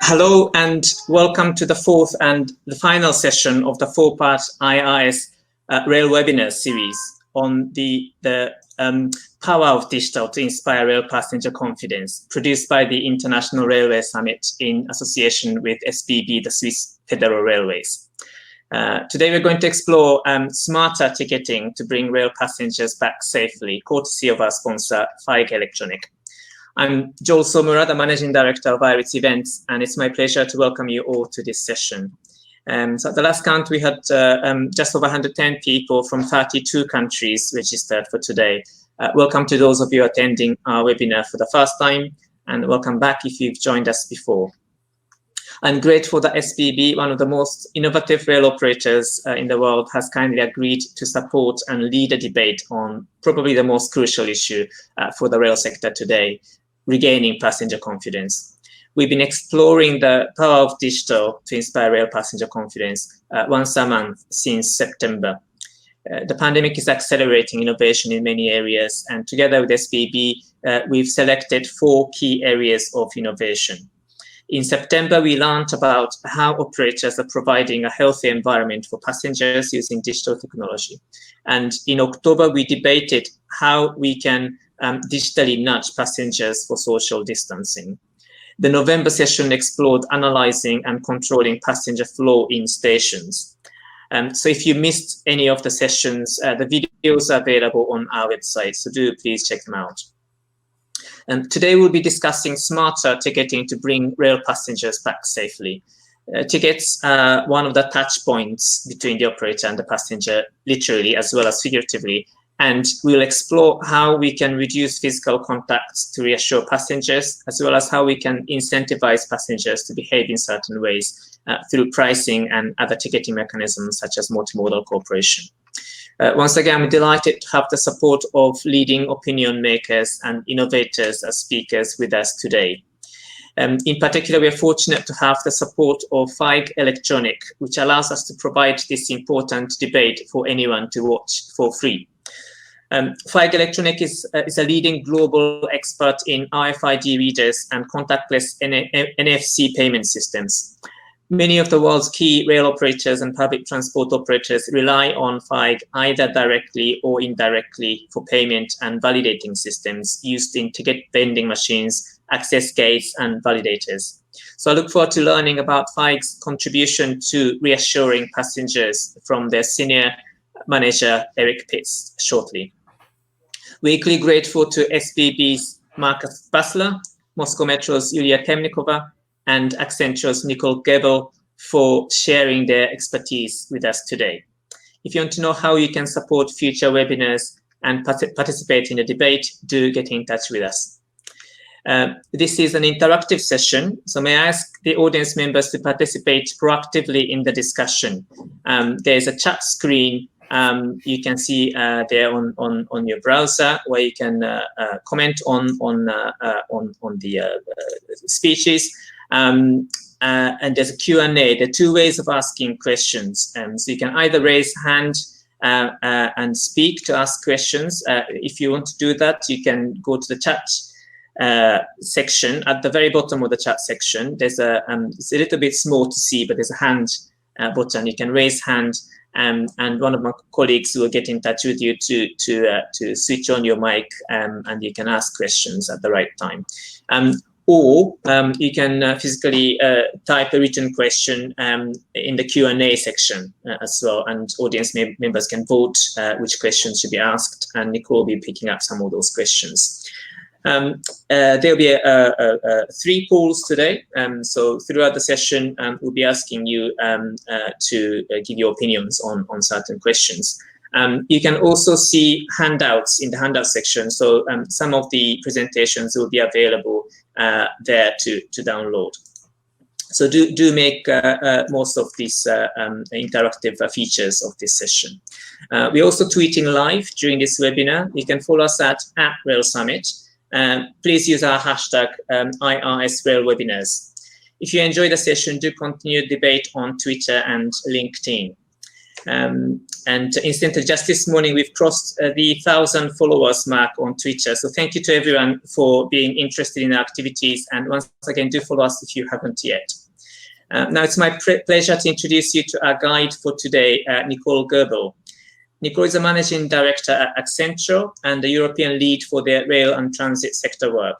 Hello and welcome to the fourth and the final session of the four-part IIS Rail webinar series on the power of digital to inspire rail passenger confidence, produced by the International Railway Summit in association with SBB, the Swiss Federal Railways. Today we're going to explore smarter ticketing to bring rail passengers back safely, courtesy of our sponsor, Fig Electronic. I'm Joel Somura, the Managing Director of IRIS Events, and it's my pleasure to welcome you all to this session. So at the last count, we had just over 110 people from 32 countries registered for today. Welcome to those of you attending our webinar for the first time, and welcome back if you've joined us before. I'm grateful that SBB, one of the most innovative rail operators in the world, has kindly agreed to support and lead a debate on probably the most crucial issue for the rail sector today: regaining passenger confidence. We've been exploring the power of digital to inspire rail passenger confidence once a month since September. The pandemic is accelerating innovation in many areas, and together with SBB, we've selected 4 key areas of innovation. In September, we learned about how operators are providing a healthy environment for passengers using digital technology. And in October, we debated how we can digitally nudge passengers for social distancing. The November session explored analyzing and controlling passenger flow in stations. So if you missed any of the sessions, the videos are available on our website, so do please check them out. And today we'll be discussing smarter ticketing to bring rail passengers back safely. Tickets are one of the touch points between the operator and the passenger, literally as well as figuratively. And we'll explore how we can reduce physical contacts to reassure passengers, as well as how we can incentivize passengers to behave in certain ways through pricing and other ticketing mechanisms such as multimodal cooperation. Once again, we're delighted to have the support of leading opinion makers and innovators as speakers with us today. In particular, we are fortunate to have the support of Fig Electronic, which allows us to provide this important debate for anyone to watch for free. Fig Electronic is a leading global expert in RFID readers and contactless NFC payment systems. Many of the world's key rail operators and public transport operators rely on Fig either directly or indirectly for payment and validating systems used in ticket vending machines, access gates, and validators. So I look forward to learning about Fig's contribution to reassuring passengers from their senior manager, Eric Pitts, shortly. We're equally grateful to SBB's Marcus Basler, Moscow Metro's Yulia Temnikova, and Accenture's Nicole Gebel for sharing their expertise with us today. If you want to know how you can support future webinars and participate in the debate, do get in touch with us. This is an interactive session, so may I ask the audience members to participate proactively in the discussion. There's a chat screen you can see there on your browser, where you can comment on the speeches. And there's a Q&A. There are 2 ways of asking questions. So you can either raise hand and speak to ask questions. If you want to do that, you can go to the chat section. At the very bottom of the chat section, there's it's a little bit small to see, but there's a hand button. You can raise hand, and one of my colleagues will get in touch with you to switch on your mic, and you can ask questions at the right time. Or you can physically type a written question in the Q&A section as well, and audience members can vote which questions should be asked, and Nicole will be picking up some of those questions. There'll be 3 polls today, so throughout the session we'll be asking you to give your opinions on certain questions. You can also see handouts in the handout section, so some of the presentations will be available there to download. So do make most of these interactive features of this session. We're also tweeting live during this webinar. You can follow us at Rail Summit. Please use our hashtag IRS Rail Webinars. If you enjoy the session, do continue the debate on Twitter and LinkedIn. And incidentally, just this morning, we've crossed the 1,000 followers mark on Twitter. So thank you to everyone for being interested in our activities. And once again, do follow us if you haven't yet. Now it's my pleasure to introduce you to our guide for today, Nicole Goebel. Nicole is a managing director at Accenture and the European lead for their rail and transit sector work.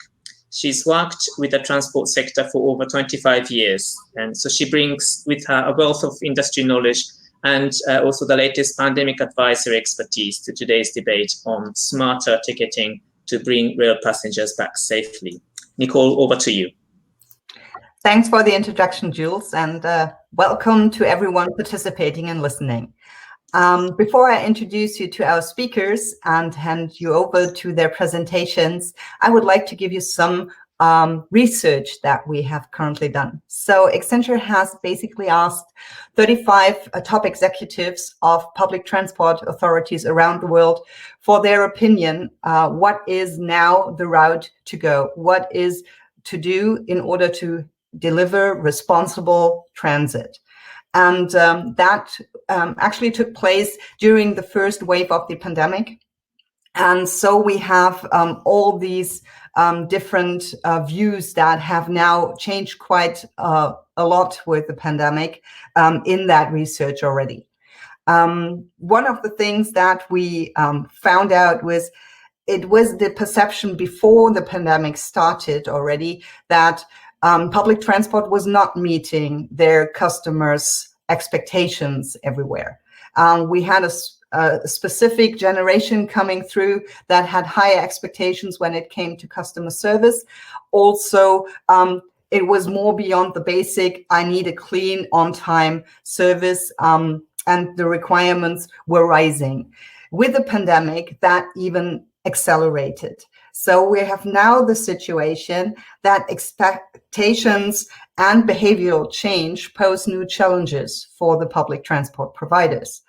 She's worked with the transport sector for over 25 years. And so she brings with her a wealth of industry knowledge and also the latest pandemic advisory expertise to today's debate on smarter ticketing to bring rail passengers back safely. Nicole, over to you. Thanks for the introduction, Jules, and welcome to everyone participating and listening. Before I introduce you to our speakers and hand you over to their presentations, I would like to give you some research that we have currently done. So Accenture has basically asked 35 top executives of public transport authorities around the world for their opinion, what is now the route to go, what is to do in order to deliver responsible transit. And that actually took place during the first wave of the pandemic. And so we have all these different views that have now changed quite a lot with the pandemic in that research already. One of the things that we found out was it was the perception before the pandemic started already that public transport was not meeting their customers' expectations everywhere. We had a specific generation coming through that had higher expectations when it came to customer service. Also, it was more beyond the basic, I need a clean, on-time service, and the requirements were rising. With the pandemic, that even accelerated. So we have now the situation that expectations and behavioral change pose new challenges for the public transport providers.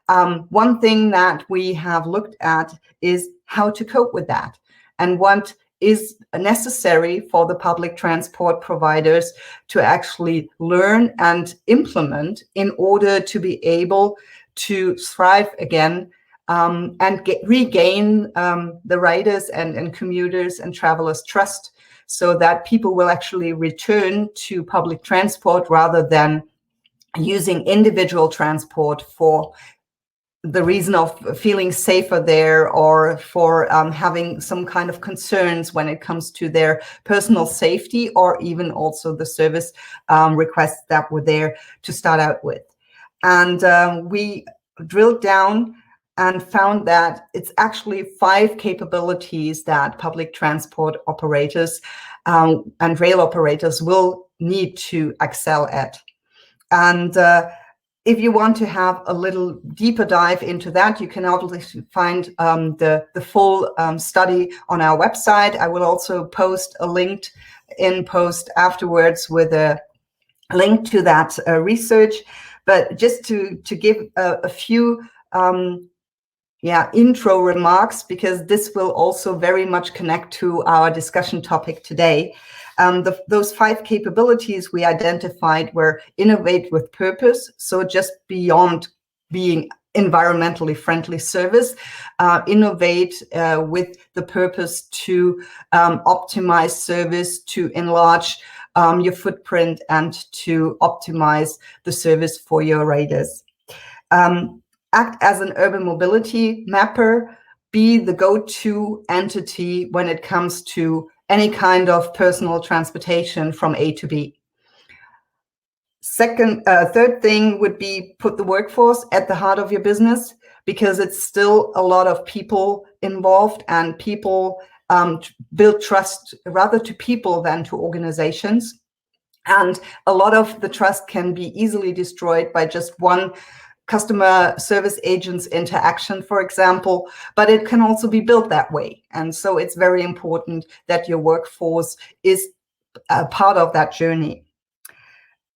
One thing that we have looked at is how to cope with that and what is necessary for the public transport providers to actually learn and implement in order to be able to thrive again and regain the riders and commuters and travelers' trust so that people will actually return to public transport rather than using individual transport for the reason of feeling safer there or for having some kind of concerns when it comes to their personal safety or even also the service requests that were there to start out with. And we drilled down and found that it's actually 5 capabilities that public transport operators and rail operators will need to excel at. And if you want to have a little deeper dive into that, you can obviously find the full study on our website. I will also post a LinkedIn post afterwards with a link to that research. But just to give a few intro remarks, because this will also very much connect to our discussion topic today. Those 5 capabilities we identified were innovate with purpose, so just beyond being environmentally friendly service, innovate with the purpose to optimize service, to enlarge your footprint, and to optimize the service for your riders. Act as an urban mobility mapper, be the go-to entity when it comes to any kind of personal transportation from A to B. Third thing would be put the workforce at the heart of your business, because it's still a lot of people involved, and people build trust rather to people than to organizations. And a lot of the trust can be easily destroyed by just one customer service agent's interaction, for example, but it can also be built that way. And so it's very important that your workforce is a part of that journey.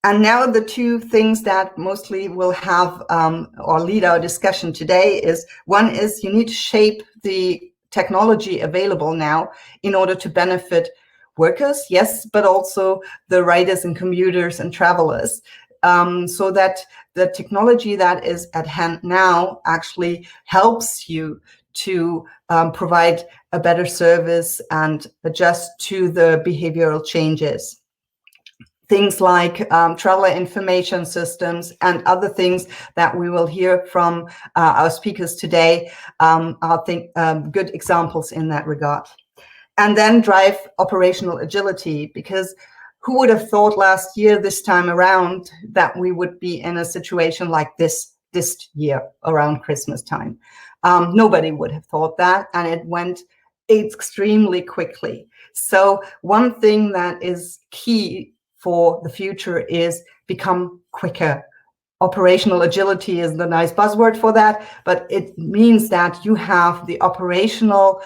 And now the 2 things that mostly will have or lead our discussion today is, one is you need to shape the technology available now in order to benefit workers, yes, but also the riders and commuters and travelers. so that the technology that is at hand now actually helps you to provide a better service and adjust to the behavioral changes. Things like traveler information systems and other things that we will hear from our speakers today are, I think, good examples in that regard. And then drive operational agility, because who would have thought last year this time around that we would be in a situation like this year around Christmas time? Nobody would have thought that, and it went extremely quickly. So one thing that is key for the future is become quicker. Operational agility is the nice buzzword for that, but it means that you have the operational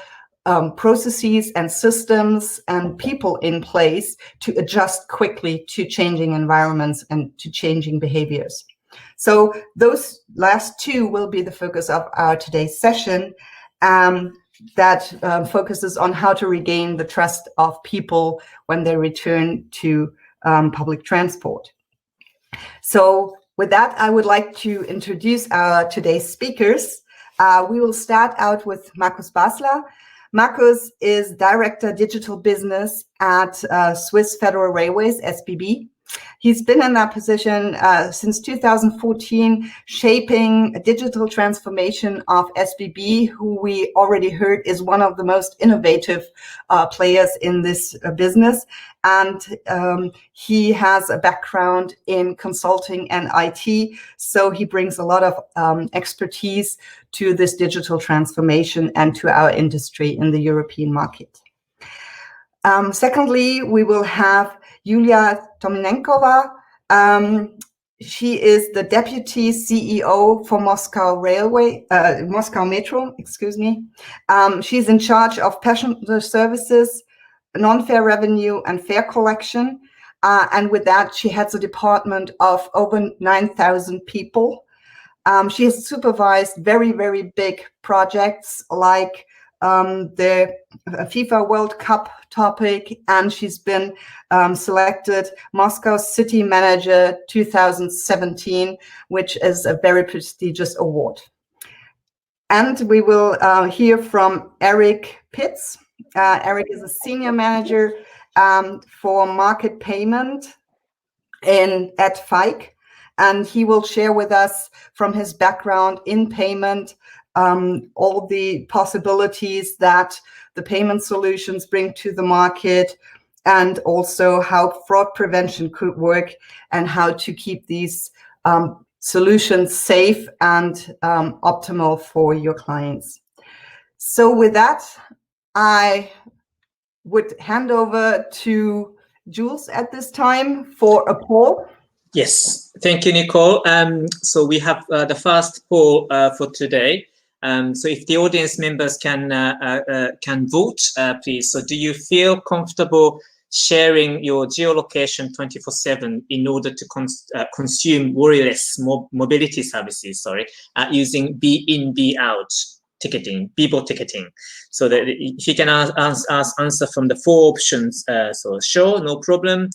processes and systems and people in place to adjust quickly to changing environments and to changing behaviors. So those last two will be the focus of our today's session, that focuses on how to regain the trust of people when they return to public transport. So with that, I would like to introduce our today's speakers. We will start out with Markus Basler. Markus is Director Digital Business at Swiss Federal Railways, SBB. He's been in that position since 2014, shaping a digital transformation of SBB, who we already heard is one of the most innovative players in this business. And he has a background in consulting and IT, so he brings a lot of expertise to this digital transformation and to our industry in the European market. Secondly, we will have Yulia Tominenkova. She is the Deputy CEO for Moscow Metro, excuse me. She's in charge of passenger services, non-fare revenue, and fare collection. And with that, she heads a department of over 9,000 people. She has supervised very, very big projects like the FIFA World Cup topic, and she's been selected Moscow City Manager 2017, which is a very prestigious award. And we will hear from Eric Pitts. Eric is a senior manager for market payment at FIKE, and he will share with us from his background in payment all the possibilities that the payment solutions bring to the market, and also how fraud prevention could work and how to keep these solutions safe and optimal for your clients. So with that, I would hand over to Jules at this time for a poll. Yes, thank you, Nicole. So we have the first poll for today. So if the audience members can vote, please. So do you feel comfortable sharing your geolocation 24/7 in order to consume worryless mobility services, using be-in, be-out ticketing, BBO ticketing? So that if you can answer from the four options, so sure, no problem,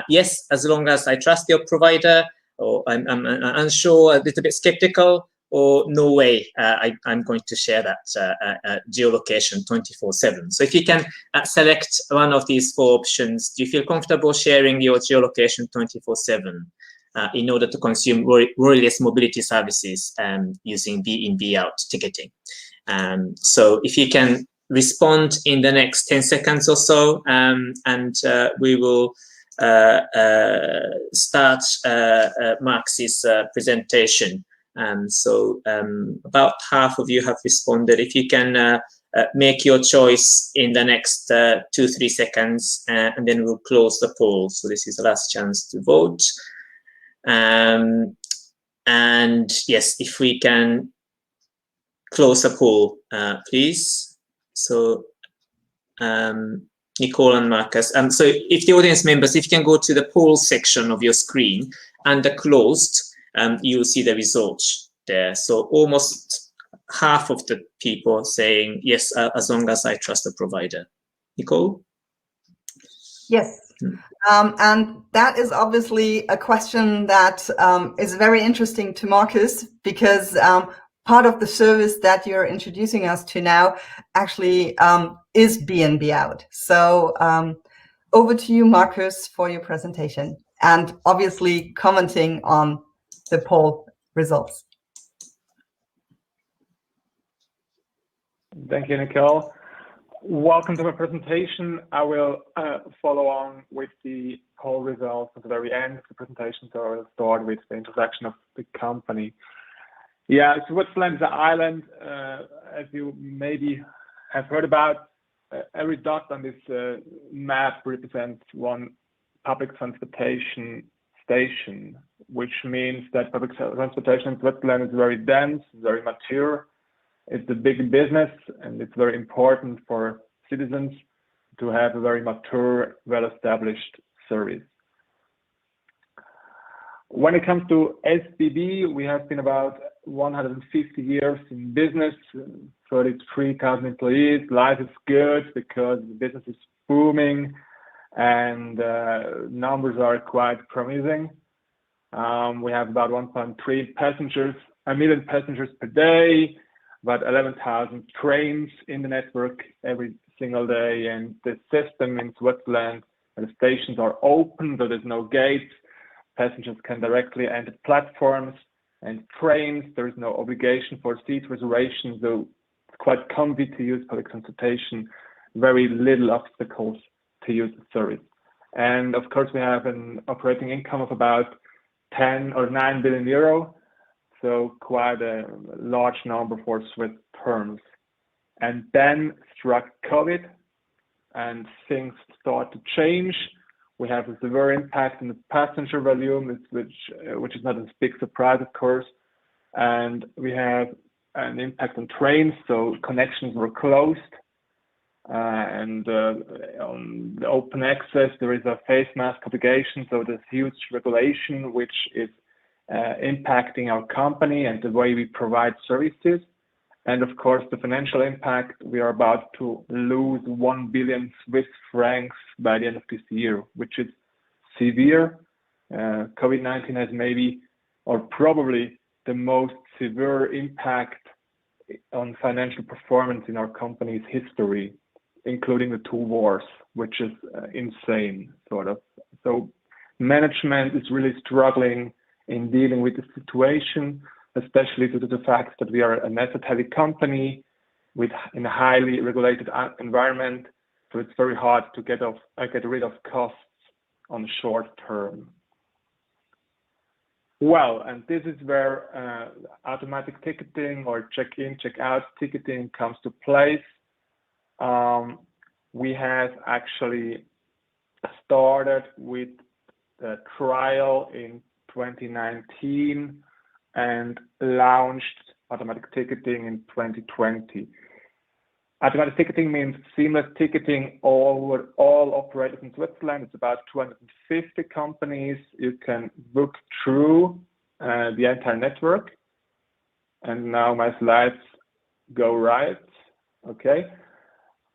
yes, as long as I trust your provider, or I'm unsure, a little bit skeptical, or no way, I'm going to share that geolocation 24/7. So if you can select one of these four options, do you feel comfortable sharing your geolocation 24/7 in order to consume worryless mobility services using be-in, be-out ticketing? So if you can respond in the next 10 seconds or so, and we will start Marx's presentation. So about half of you have responded. If you can make your choice in the next 2-3 seconds, and then we'll close the poll. So this is the last chance to vote. And yes, if we can close the poll, please. So Nicole and Marcus. So if the audience members, if you can go to the poll section of your screen under closed, you'll see the results there. So almost half of the people saying yes, as long as I trust the provider. Nicole? Yes. And that is obviously a question that is very interesting to Marcus, because part of the service that you're introducing us to now actually is B&B Out. So over to you, Marcus, for your presentation and obviously commenting on the poll results. Thank you, Nicole. Welcome to my presentation. I will follow on with the poll results at the very end of the presentation. So I will start with the introduction of the company. Yeah, Switzerland is an island, as you maybe have heard about. Every dot on this map represents one public transportation station, which means that public transportation in Switzerland is very dense, very mature. It's a big business, and it's very important for citizens to have a very mature, well-established service. When it comes to SBB, we have been about 150 years in business, 33,000 employees. Life is good because the business is booming, and numbers are quite promising. We have about 1.3 million passengers per day, about 11,000 trains in the network every single day, and the system in Switzerland, the stations are open, so there's no gates. Passengers can directly enter platforms and trains. There is no obligation for seat reservation, so it's quite comfy to use public transportation. Very little obstacles to use the service. And of course, we have an operating income of about 10 or 9 billion euro. So quite a large number for Swiss terms. And then struck COVID, and things start to change. We have a severe impact on the passenger volume, which is not a big surprise, of course. And we have an impact on trains, so connections were closed. And on the open access, there is a face mask obligation, so there's huge regulation, which is impacting our company and the way we provide services. And of course, the financial impact, we are about to lose 1 billion Swiss francs by the end of this year, which is severe. COVID-19 has maybe, or probably, the most severe impact on financial performance in our company's history, including the 2 wars, which is insane, sort of. So management is really struggling in dealing with the situation, especially due to the fact that we are an asset-heavy company in a highly regulated environment. So it's very hard to get rid of costs on short term. Well, and this is where automatic ticketing or check-in, check-out ticketing comes to place. We have actually started with the trial in 2019 and launched automatic ticketing in 2020. Automatic ticketing means seamless ticketing all operators in Switzerland. It's about 250 companies. You can book through the entire network. And now my slides go right. Okay.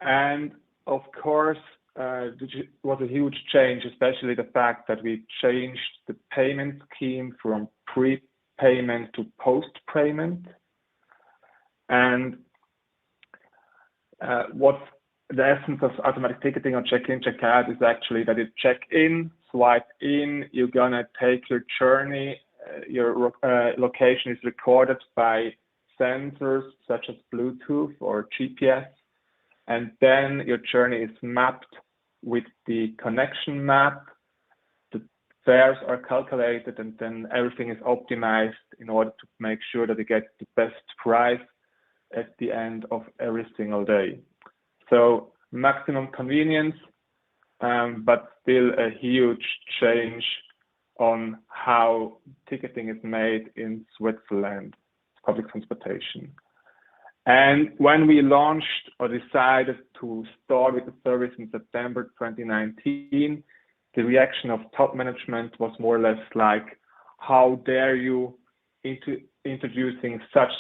And of course, it was a huge change, especially the fact that we changed the payment scheme from pre-payment to post-payment. And what's the essence of automatic ticketing or check-in, check-out is actually that you check in, swipe in, you're gonna take your journey, your location is recorded by sensors such as Bluetooth or GPS, and then your journey is mapped with the connection map. The fares are calculated, and then everything is optimized in order to make sure that you get the best price at the end of every single day. So maximum convenience, but still a huge change on how ticketing is made in Switzerland, public transportation. And when we launched or decided to start with the service in September 2019, the reaction of top management was more or less like, how dare you introducing such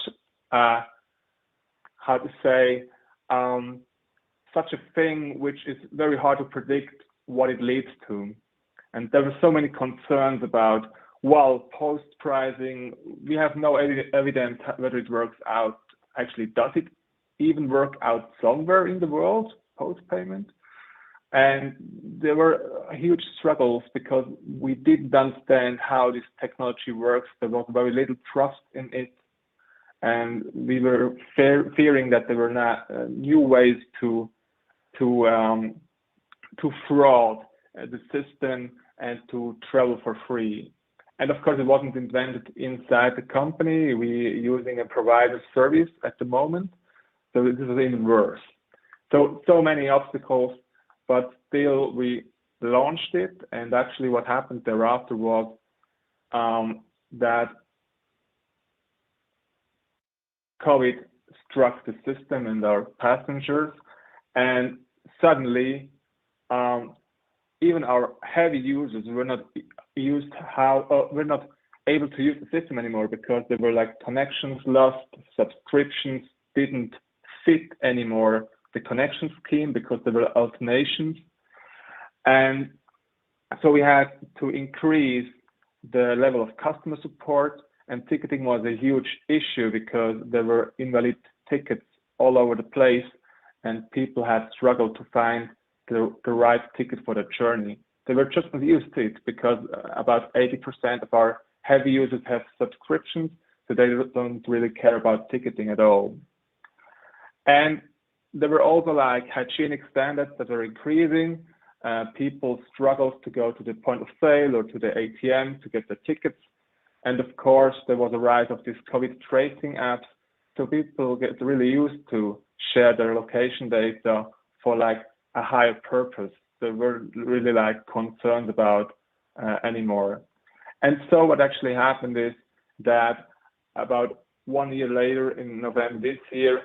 such a thing which is very hard to predict what it leads to. And there were so many concerns about, well, post-pricing, we have no evidence whether it works out. Actually, does it even work out somewhere in the world, post-payment? And there were huge struggles because we didn't understand how this technology works. There was very little trust in it. And we were fearing that there were not new ways to fraud the system and to travel for free. And of course, it wasn't invented inside the company. We're using a provider service at the moment. So this is even worse. So many obstacles, but still we launched it. And actually what happened thereafter was that COVID struck the system and our passengers, and suddenly even our heavy users were not able to use the system anymore because there were like connections lost, subscriptions didn't fit anymore the connection scheme because there were alternations. And so we had to increase the level of customer support, and ticketing was a huge issue because there were invalid tickets all over the place and people had struggled to find the right ticket for the journey. They were just not used to it because about 80% of our heavy users have subscriptions, so they don't really care about ticketing at all. And there were also like hygienic standards that were increasing. People struggled to go to the point of sale or to the ATM to get the tickets. And of course, there was a rise of these COVID tracing apps. So people get really used to share their location data for like a higher purpose. They were really like concerned about anymore. And so what actually happened is that about 1 year later, in November this year,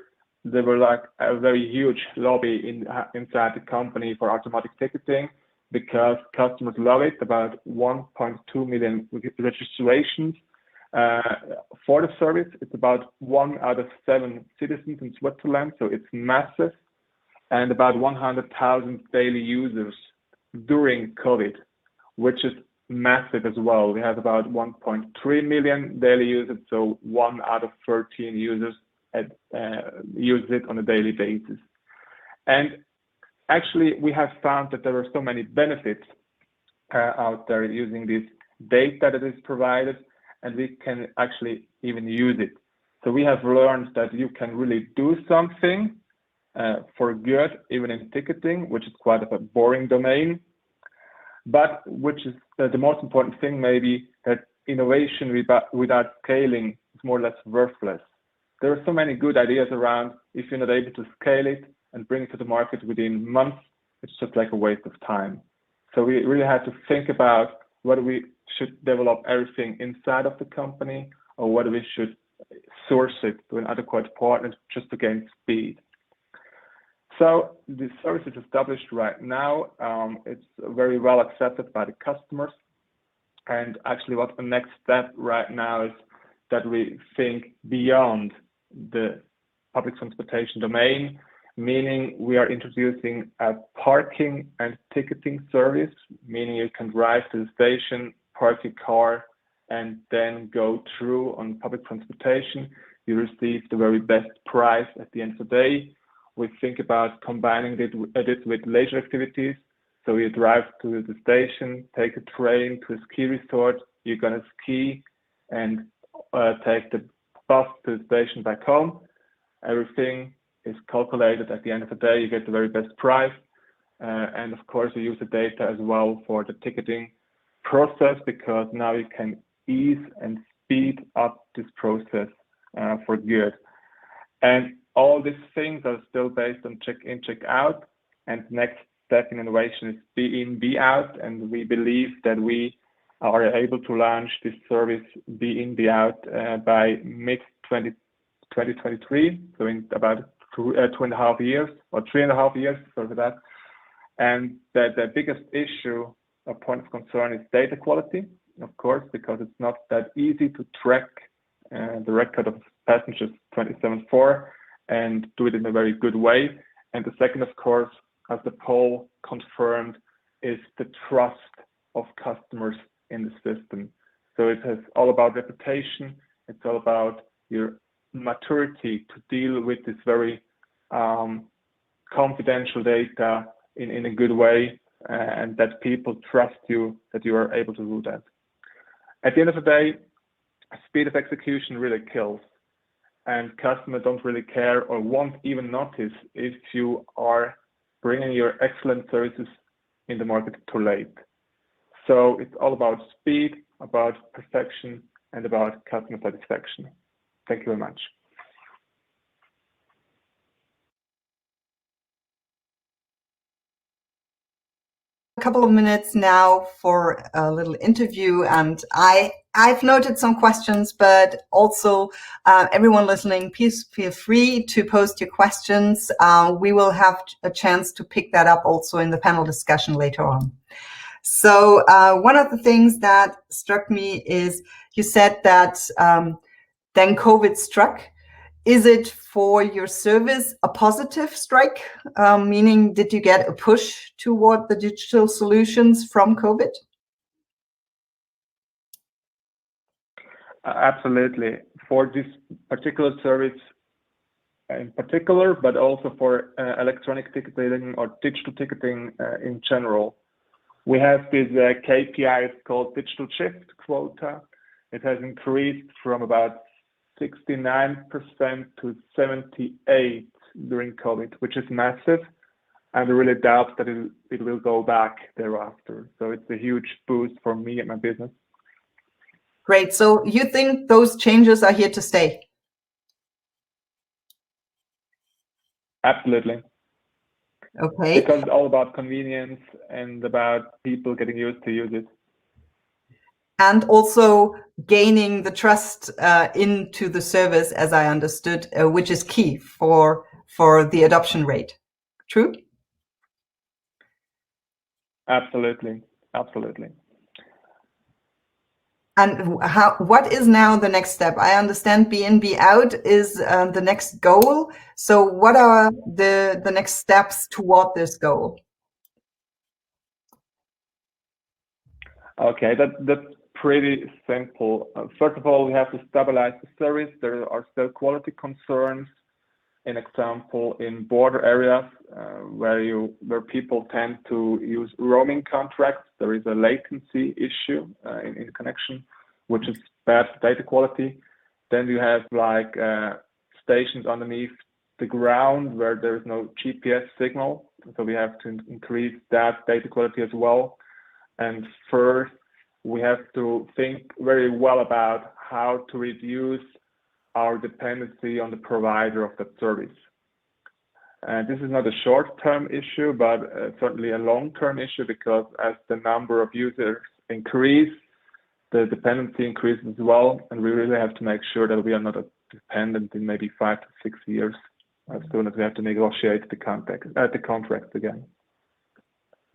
there were like a very huge lobby inside the company for automatic ticketing because customers love it. About 1.2 million registrations for the service. It's about 1 out of 7 citizens in Switzerland, so it's massive. And about 100,000 daily users during COVID, which is massive as well. We have about 1.3 million daily users, so 1 out of 13 users use it on a daily basis. And actually, we have found that there are so many benefits out there using this data that is provided, and we can actually even use it. So we have learned that you can really do something for good, even in ticketing, which is quite a boring domain, but which is the most important thing maybe, that innovation without scaling is more or less worthless. There are so many good ideas around. If you're not able to scale it and bring it to the market within months, it's just like a waste of time. So we really had to think about whether we should develop everything inside of the company or whether we should source it to an adequate partner just to gain speed. So the service is established right now. It's very well accepted by the customers. And actually what the next step right now is that we think beyond the public transportation domain, meaning we are introducing a parking and ticketing service, meaning you can drive to the station, park your car, and then go through on public transportation. You receive the very best price at the end of the day. We think about combining it with leisure activities. So you drive to the station, take a train to a ski resort, you're gonna ski and take the bus to the station back home. Everything is calculated at the end of the day, you get the very best price. And of course, you use the data as well for the ticketing process because now you can ease and speed up this process for good. And all these things are still based on check-in, check-out, and next step in innovation is be-in, be-out, and we believe that we are able to launch this service be-in, be-out by mid-2023, so in about 2.5 years, or 3.5 years, sorry for that. And the biggest issue or point of concern is data quality, of course, because it's not that easy to track the record of passengers 27/4 and do it in a very good way. And the second, of course, as the poll confirmed, is the trust of customers in the system. So it is all about reputation. It's all about your maturity to deal with this very confidential data in a good way, and that people trust you that you are able to do that. At the end of the day, speed of execution really kills, and customers don't really care or won't even notice if you are bringing your excellent services in the market too late. So it's all about speed, about perfection, and about customer satisfaction. Thank you very much. A couple of minutes now for a little interview, and I've noted some questions, but also everyone listening, please feel free to post your questions. We will have a chance to pick that up also in the panel discussion later on. So one of the things that struck me is you said that then COVID struck. Is it for your service a positive strike? Meaning, did you get a push toward the digital solutions from COVID? Absolutely. For this particular service in particular, but also for electronic ticketing or digital ticketing in general, we have this KPI, it's called digital shift quota. It has increased from about 69% to 78% during COVID, which is massive, and I really doubt that it will go back thereafter. So it's a huge boost for me and my business. Great. So you think those changes are here to stay? Absolutely. Okay. Because it's all about convenience and about people getting used to use it. And also gaining the trust into the service, as I understood, which is key for the adoption rate. True? Absolutely. Absolutely. And what is now the next step? I understand BNB out is the next goal. So what are the next steps toward this goal? Okay, that's pretty simple. First of all, we have to stabilize the service. There are still quality concerns. An example, in border areas where people tend to use roaming contracts, there is a latency issue in connection, which is bad for data quality. Then you have like stations underneath the ground where there is no GPS signal, so we have to increase that data quality as well. And first, we have to think very well about how to reduce our dependency on the provider of that service. And this is not a short-term issue, but certainly a long-term issue, because as the number of users increase, the dependency increases as well, and we really have to make sure that we are not dependent in maybe 5 to 6 years, as soon as we have to negotiate the contract again.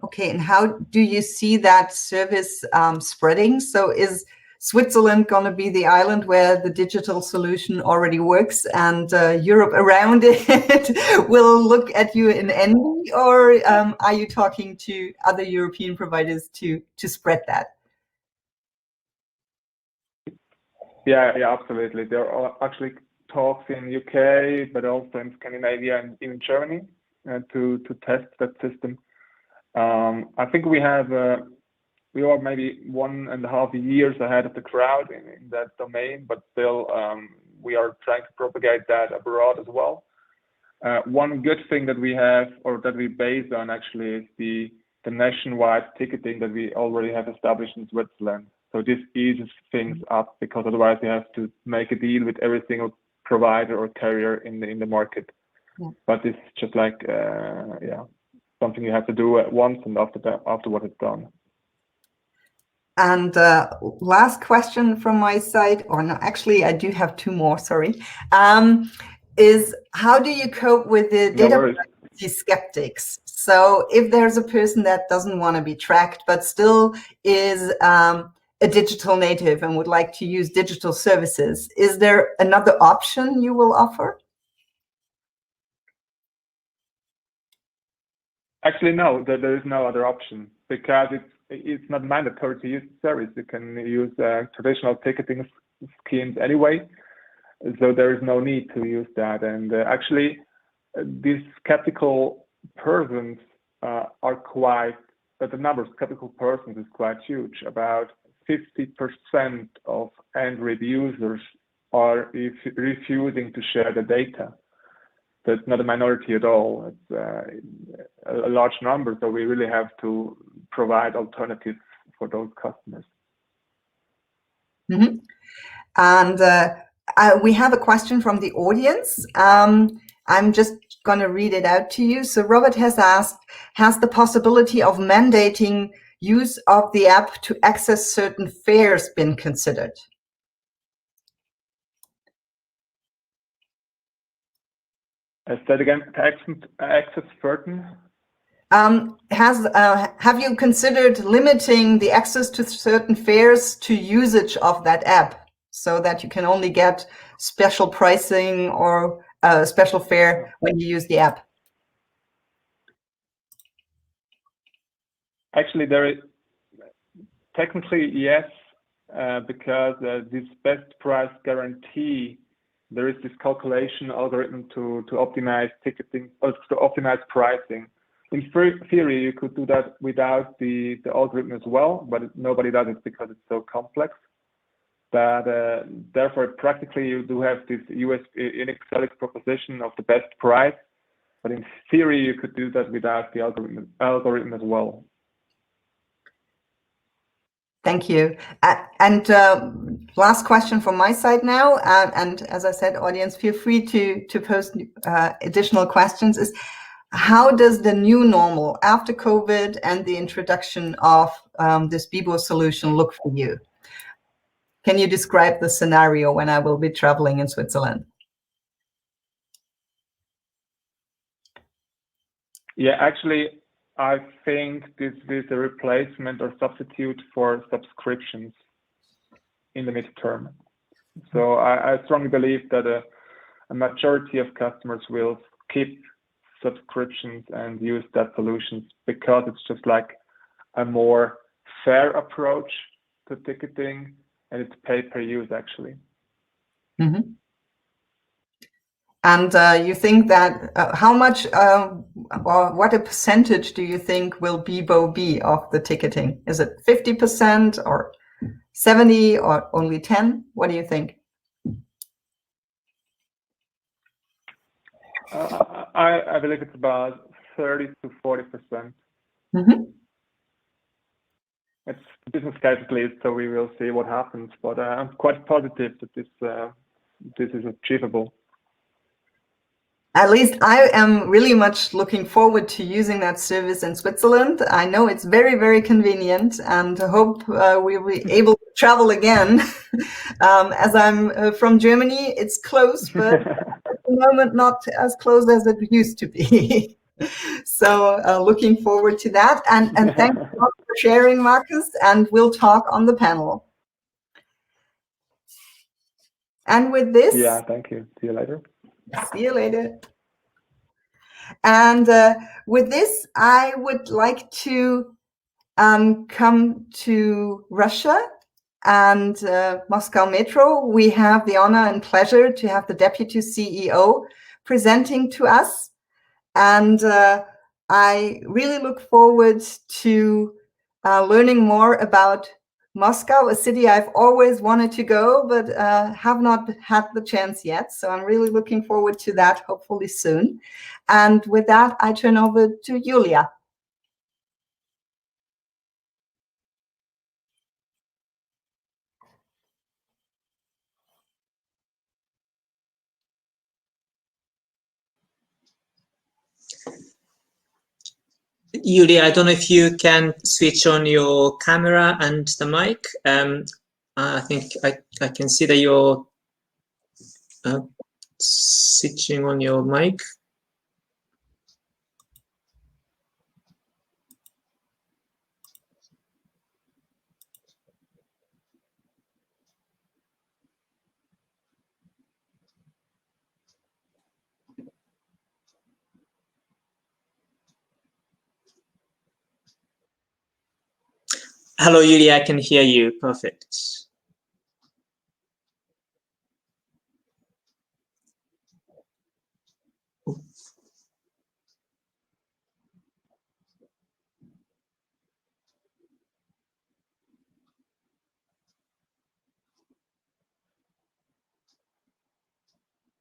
Okay, and how do you see that service spreading? So is Switzerland going to be the island where the digital solution already works, and Europe around it will look at you in envy, or are you talking to other European providers to spread that? Yeah, absolutely. There are actually talks in UK, but also in Scandinavia and in Germany to test that system. I think we are maybe 1.5 years ahead of the crowd in that domain, but still we are trying to propagate that abroad as well. One good thing that we have, or that we base on actually, is the nationwide ticketing that we already have established in Switzerland. So this eases things up, because otherwise you have to make a deal with every single provider or carrier in the market. Yeah. But it's just like something you have to do at once, and afterward it's done. And last question from my side, or no, actually I do have 2 more, sorry, is how do you cope with the data privacy skeptics? So if there's a person that doesn't want to be tracked, but still is a digital native and would like to use digital services, is there another option you will offer? Actually, no, there is no other option because it's not mandatory to use the service. You can use traditional ticketing schemes anyway, so there is no need to use that. And actually, these skeptical persons are quite, the number of skeptical persons is quite huge. About 50% of Android users are refusing to share the data. So it's not a minority at all. It's a large number. So we really have to provide alternatives for those customers. Mm-hmm. And we have a question from the audience. I'm just going to read it out to you. So Robert has asked, has the possibility of mandating use of the app to access certain fares been considered? Say again, access certain? Have you considered limiting the access to certain fares to usage of that app so that you can only get special pricing or special fare when you use the app? Actually, there is technically yes, because this best price guarantee, there is this calculation algorithm to optimize ticketing or to optimize pricing. In theory, you could do that without the algorithm as well, but nobody does it because it's so complex. But therefore, practically, you do have this unique proposition of the best price. But in theory, you could do that without the algorithm as well. Thank you. And last question from my side now. And as I said, audience, feel free to post additional questions. Is how does the new normal after COVID and the introduction of this Bibo solution look for you? Can you describe the scenario when I will be traveling in Switzerland? Yeah, actually, I think this is a replacement or substitute for subscriptions in the midterm. So I strongly believe that a majority of customers will skip subscriptions and use that solutions because it's just like a more fair approach to ticketing, and it's pay per use actually. Mm-hmm. And you think that how much or what a percentage do you think will Bibo be of the ticketing? Is it 50% or 70 or only 10? What do you think? I believe it's about 30 to 40%. Mm-hmm. It's business case at least, so we will see what happens. But I'm quite positive that this is achievable. At least I am really much looking forward to using that service in Switzerland. I know it's very, very convenient, and I hope we'll be able to travel again. As I'm from Germany, it's close, but at the moment not as close as it used to be. So looking forward to that. And thanks a lot for sharing, Marcus, and we'll talk on the panel. And with this... Yeah, thank you. See you later. See you later. And with this, I would like to come to Russia and Moscow Metro. We have the honor and pleasure to have the Deputy CEO presenting to us. And I really look forward to learning more about Moscow, a city I've always wanted to go, but have not had the chance yet. So I'm really looking forward to that, hopefully soon. And with that, I turn over to Julia. Julia, I don't know if you can switch on your camera and the mic. I think I can see that you're switching on your mic. Hello, Yulia, I can hear you. Perfect.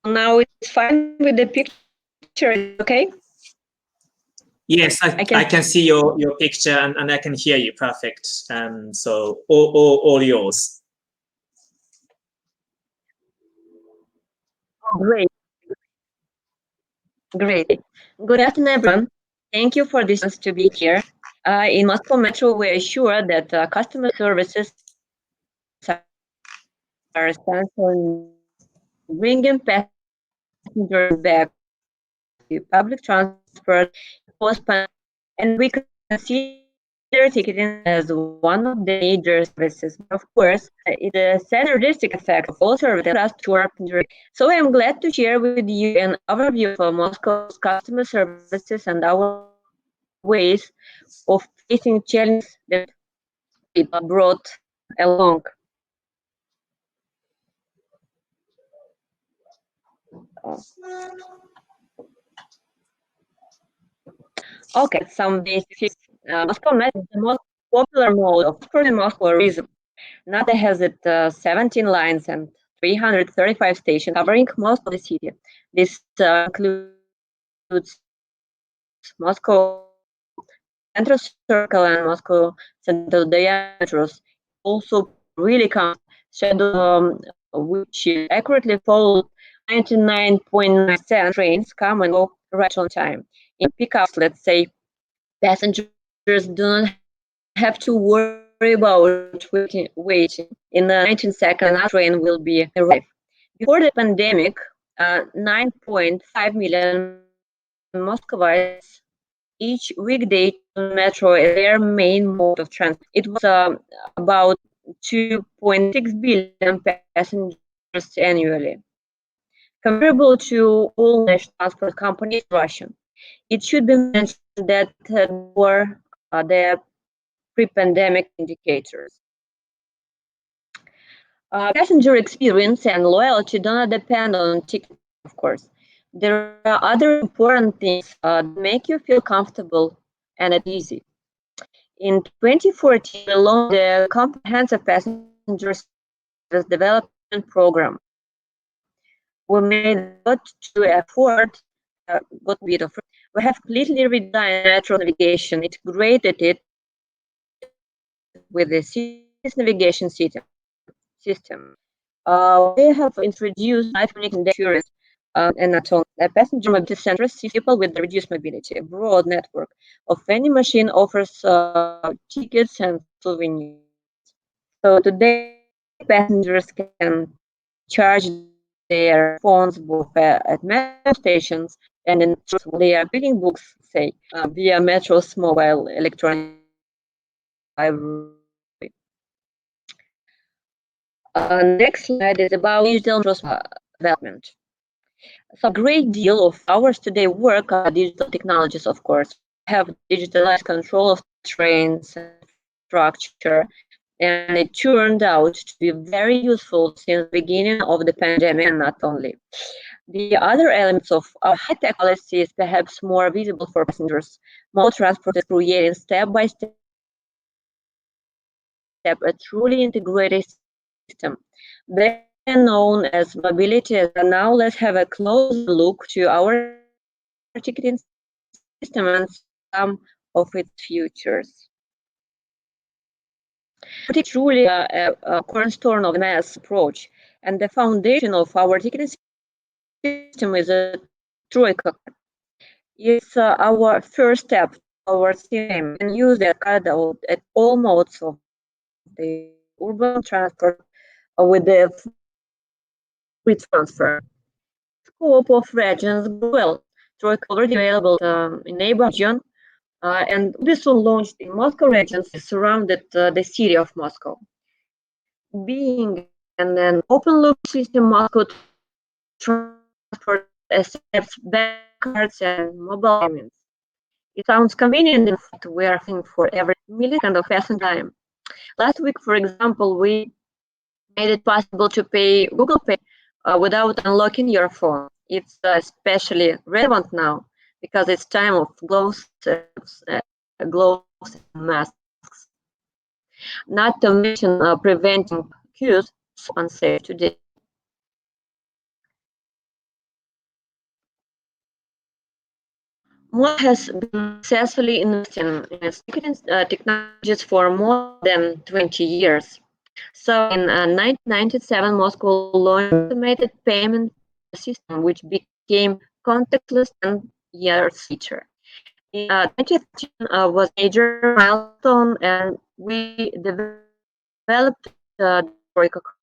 Now it's fine with the picture, okay? Yes, I can see your picture and I can hear you. Perfect. So all yours. Great. Great. Good afternoon, everyone. Thank you for this chance to be here. In Moscow Metro, we are sure that customer services are essential in bringing passengers back to public transport post-pandemic, and we consider ticketing as one of the major services. But of course, it's a synergistic effect of all services trust to our passengers. So I am glad to share with you an overview of Moscow's customer services and our ways of facing challenges that it brought along. Okay, some basics. Moscow Metro is the most popular mode of transport in Moscow region. Now it has 17 lines and 335 stations covering most of the city. This includes Moscow Central Circle and Moscow Central Diametros. Also, really counts schedule, which is accurately followed 99.9% trains come and go right on time. In peak hours, let's say, passengers do not have to worry about waiting. In 19 seconds, a train will be arrived. Before the pandemic, 9.5 million Muscovites each weekday to metro as their main mode of transport. It was about 2.6 billion passengers annually, comparable to all national transport companies in Russia. It should be mentioned that were the pre-pandemic indicators. Passenger experience and loyalty do not depend on ticket, of course. There are other important things that make you feel comfortable and at easy. In 2014, we launched the Comprehensive Passenger Service Development Program. We made what to afford, what we afford. We have completely redesigned metro navigation, integrated it with the city's navigation system. We have introduced live connecting insurance and not only a passenger mobility center sees people with reduced mobility. A broad network of any machine offers tickets and souvenirs. So today, passengers can charge their phones both at metro stations and in while they are reading books, say, via Metro's mobile electronic library. Next slide is about digital development. So a great deal of hours today work on digital technologies, of course. We have digitalized control of trains and structure, and it turned out to be very useful since the beginning of the pandemic, and not only. The other elements of our high-tech policy is perhaps more visible for passengers. Mode transport is creating step-by-step a truly integrated system. They're known as mobility. Now let's have a closer look to our ticketing system and some of its features. It is truly a cornerstone of the mass approach, and the foundation of our ticketing system is a troika. It's our first step towards CM and use that card at all modes of the urban transport with the free transfer. Scope of regions well. Troika already available in neighbor region and this one launched in Moscow regions surrounded the city of Moscow. Being an open loop system, Moscow transport accepts bank cards and mobile payments. It sounds convenient in fact we are paying for every millisecond of passing time. Last week, for example, we made it possible to pay Google Pay without unlocking your phone. It's especially relevant now because it's time of gloves and masks. Not to mention preventing queues, so unsafe today. Mo has been successfully investing in ticketing technologies for more than 20 years. So in 1997, Moscow launched an automated payment system, which became contactless 10 years later. In 2013 was a major milestone, and we developed the Troika card.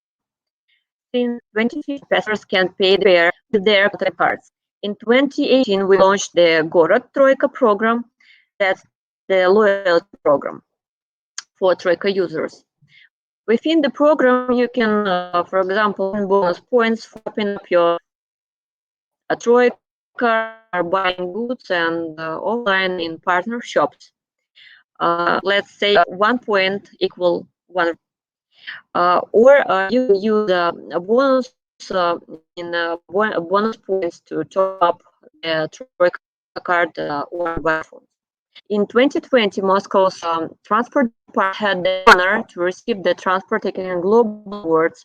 Since 2015, passengers can pay their with their cards. In 2018, we launched the Gorod Troika program. That's the loyalty program for Troika users. Within the program, you can, for example, earn bonus points for opening up your Troika or buying goods and offline in partner shops. Let's say 1 point equal 1. Or you can use a bonus bonus points to top up the Troika card or buy phones. In 2020, Moscow's transport department had the honor to receive the Transport Ticketing Global Awards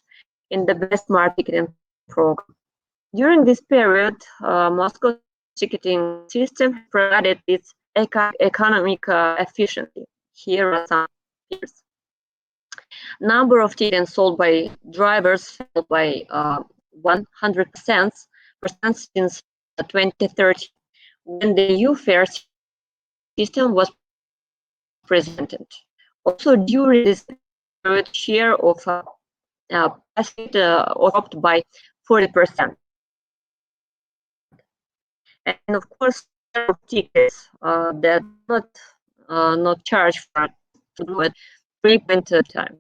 in the Best Smart Ticketing Program. During this period, Moscow's ticketing system provided its economic efficiency. Here are some figures. Number of tickets sold by drivers fell by 100% since 2030, when the new fare system was presented. Also, during this period, share of passenger dropped by 40%. And of course, of tickets that not charged for at frequent times.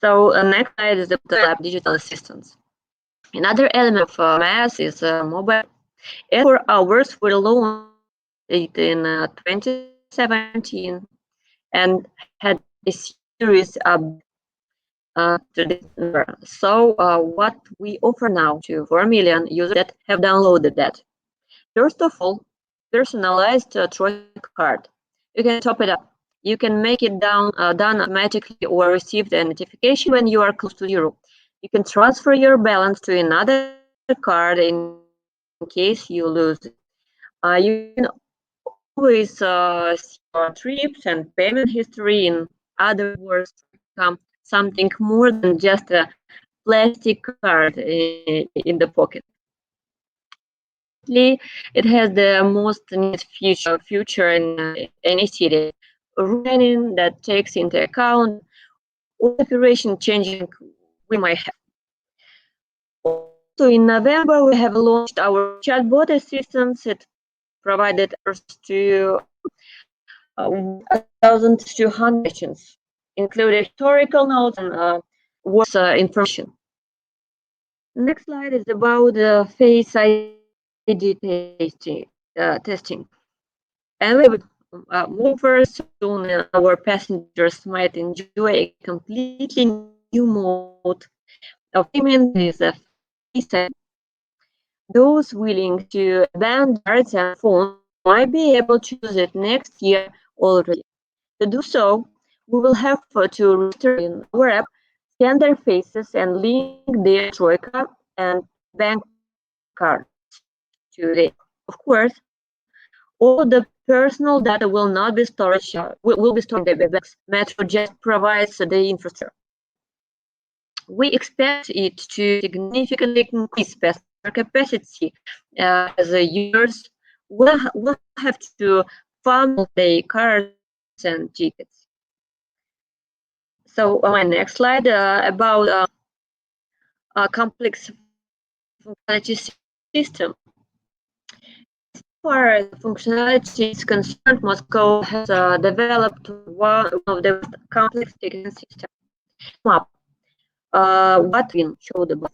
So next slide is the lab digital assistants. Another element of MAS is mobile. 4 hours were launched in 2017 and had a series of to this number. So what we offer now to 4 million users that have downloaded that. First of all, personalized Troika card. You can top it up. You can make it done automatically or receive the notification when you are close to zero. You can transfer your balance to another card in case you lose it. You can always see your trips and payment history. In other words, become something more than just a plastic card in the pocket. It has the most neat future in any city, running that takes into account all operation changing we might have. Also, in November, we have launched our chatbot assistants. It provided us to 1,200 questions, including historical notes and words information. Next slide is about the Face ID testing. And we will move very soon. Our passengers might enjoy a completely new mode of payment is a Face ID. Those willing to ban cards and phones might be able to use it next year already. To do so, we will have to register in our app, scan their faces, and link their Troika and bank cards to the. Of course, all the personal data will not be stored. Will be stored in the bank's. Metro just provides the infrastructure. We expect it to significantly increase passenger capacity as the users will have to funnel their cards and tickets. So my next slide about a complex functionality system. As far as functionality is concerned, Moscow has developed one of the most complex ticketing systems. Map. What we showed above.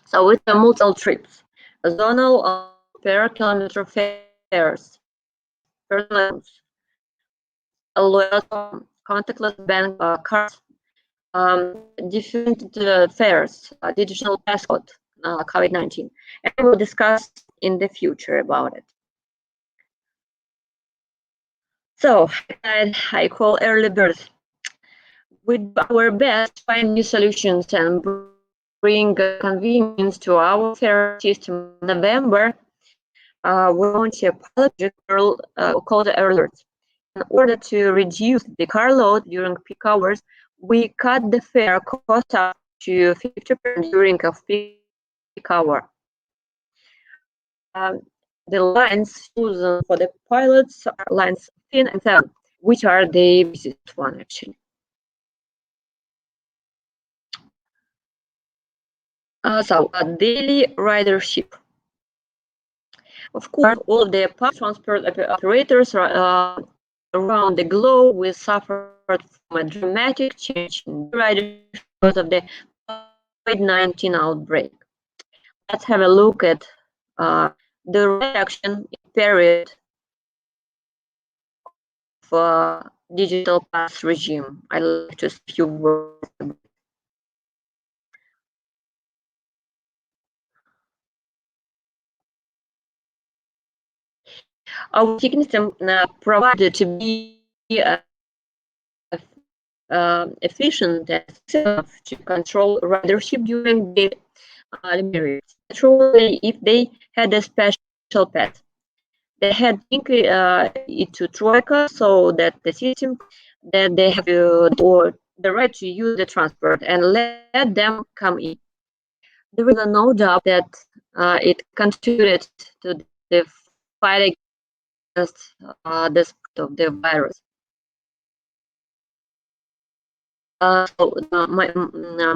So it's a multiple trips, a zonal per kilometer fares, personal loyal contactless bank cards, different fares, digital passport, COVID-19, and we'll discuss in the future about it. So I call early birds. We do our best to find new solutions and bring convenience to our fare system. In November, we launched a pilot project called Early Birds. In order to reduce the car load during peak hours, we cut the fare cost up to 50% during a peak hour. The lines chosen for the pilots are lines 10 and 7, which are the busiest one actually. Daily ridership. Of course, all of the public transport operators around the globe will suffer from a dramatic change in ridership because of the COVID-19 outbreak. Let's have a look at the reduction in period of digital pass regime. I'd like to say a few words about it. Our ticketing system provided to be efficient and enough to control ridership during the period. Naturally, if they had a special pass, they had to link it to Troika so that the system that they have or the right to use the transport and let them come in. There is no doubt that it contributed to the fight against the spread of the virus.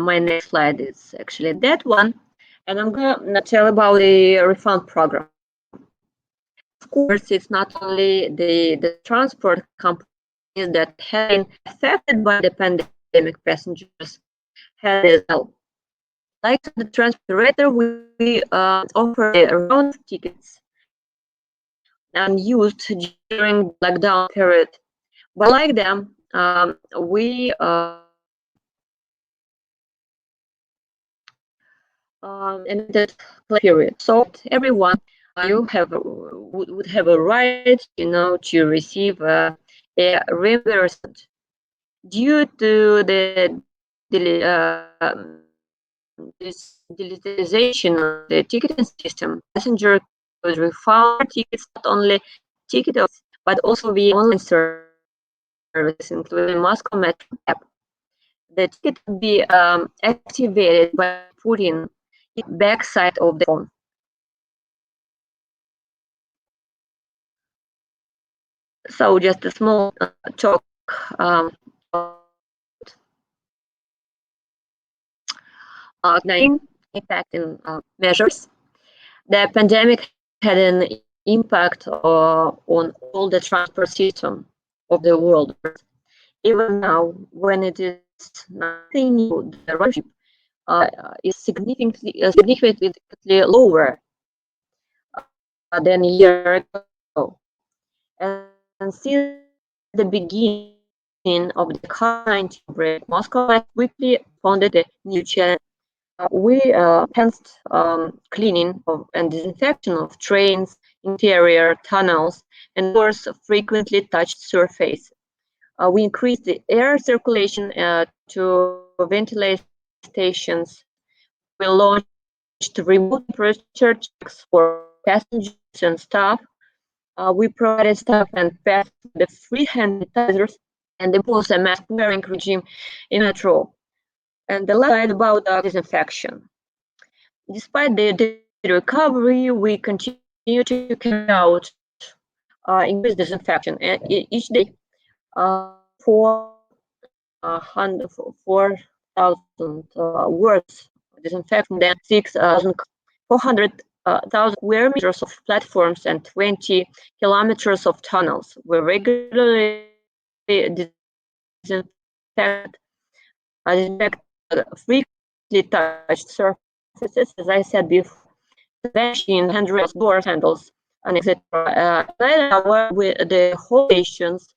My next slide is actually that one, and I'm gonna tell about the refund program. Of course, it's not only the transport companies that have been affected by the pandemic. Passengers had as well. Like the transport operator, we offer round tickets and used during the lockdown period. But like them, we ended period. So everyone you have would have a right, to receive a reimbursement due to the digitalization of the ticketing system. Passenger could refund tickets not only ticket office, but also via online service, including Moscow Metro app. The ticket could be activated by putting it backside of the phone. So just a small talk impacting measures. The pandemic had an impact on all the transport system of the world. Even now, when it is nothing new, the ridership is significantly lower than a year ago. And since the beginning of the COVID-19 outbreak, Moscow has quickly founded a new challenge. We enhanced cleaning and disinfection of trains, interior tunnels, and doors frequently touched surface. We increased the air circulation to ventilate stations. We launched remote temperature checks for passengers and staff. We provided staff and passengers the free hand sanitizers and imposed a mask wearing regime in metro. And the last slide about disinfection. Despite the recovery, we continue to carry out increased disinfection. And each day, 4,000 words disinfecting, then 400,000 square meters of platforms and 20 kilometers of tunnels were regularly disinfected. Frequently touched surfaces, as I said before, vanishing handrails, door handles, and etc. The whole patients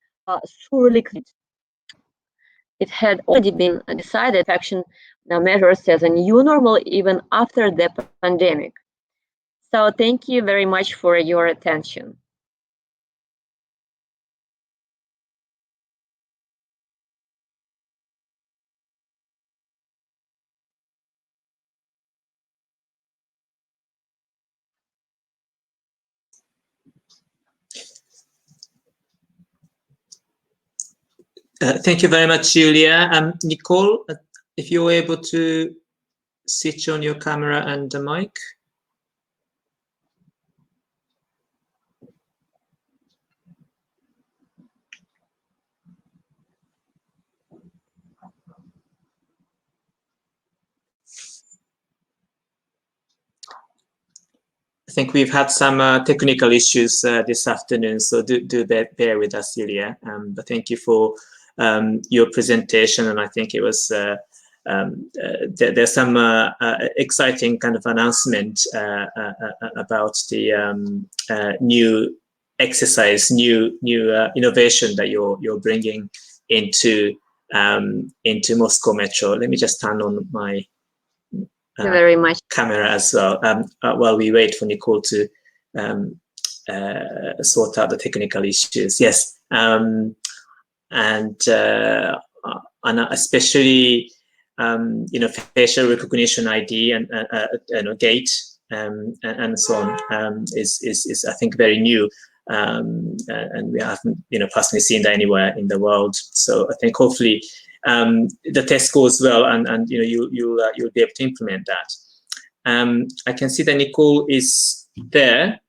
thoroughly cleaned. It had already been decided infection measures as a new normal even after the pandemic. So thank you very much for your attention. Thank you very much, Julia. Nicole, if you're able to switch on your camera and the mic. I think we've had some technical issues this afternoon, so do bear with us, Julia. But thank you for your presentation, and I think it was there's some exciting kind of announcement about the new exercise, new innovation that you're bringing into Moscow Metro. Let me just turn on my very much camera as well while we wait for Nicole to sort out the technical issues. Yes, and especially facial recognition ID and gait and so on is I think very new, and we haven't personally seen that anywhere in the world. So I think hopefully the test goes well, and you'll be able to implement that. I can see that Nicole is there.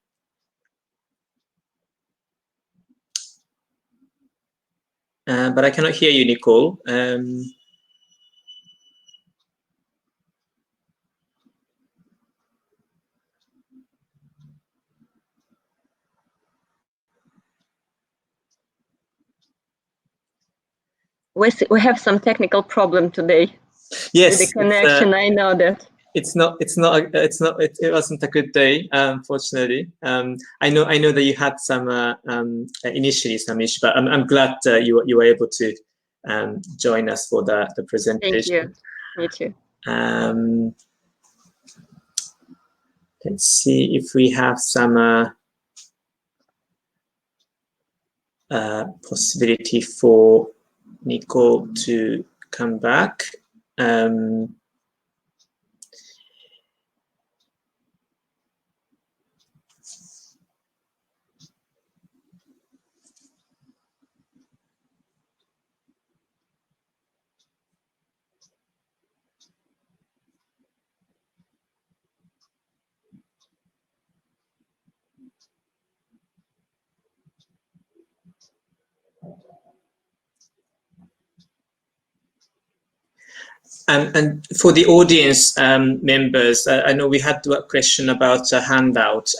But I cannot hear you, Nicole. We have some technical problem today. Yes, with the connection. I know that. It wasn't a good day, unfortunately. I know that you had some initially some issue, but I'm glad you were able to join us for the presentation. Thank you. Me too. Let's see if we have some possibility for Nicole to come back. And for the audience members, I know we had a question about a handout.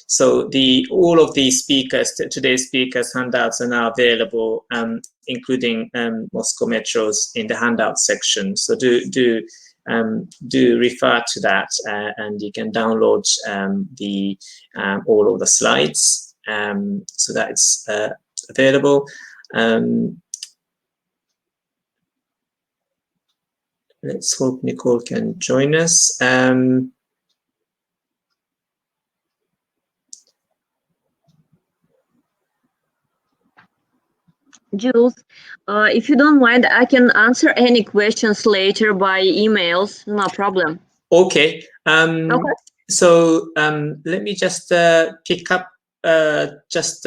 So all of the speakers, today's speakers' handouts are now available, including Moscow Metro's in the handout section. So do refer to that, and you can download all of the slides, so that it's available. Let's hope Nicole can join us. Jules, if you don't mind, I can answer any questions later by emails. No problem. Okay. Okay. So let me just pick up there's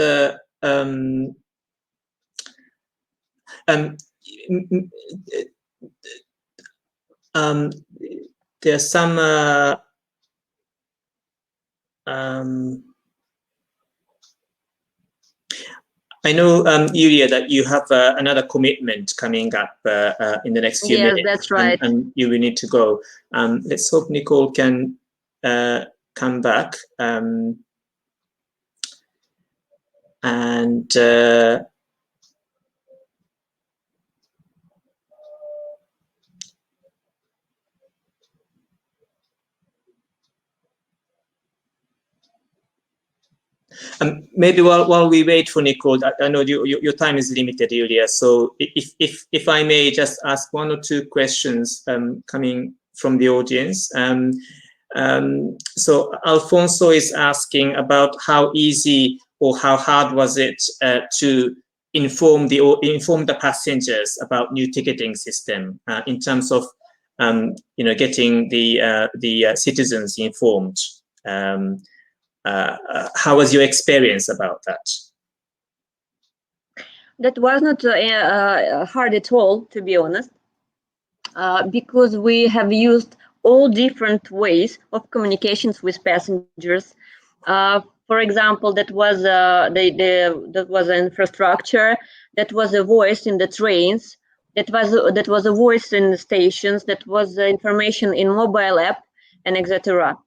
some I know, Yulia, that you have another commitment coming up in the next few minutes. Yes, that's right. And you will need to go. Let's hope Nicole can come back. Maybe while we wait for Nicole, I know your time is limited, Julia. So if I may just ask one or two questions coming from the audience. So Alfonso is asking about how easy or how hard was it to inform the passengers about new ticketing system in terms of getting the citizens informed. How was your experience about that? That was not hard at all, to be honest, because we have used all different ways of communications with passengers. For example, that was that was infrastructure, that was a voice in the trains, that was a voice in the stations, that was information in mobile app, and etc.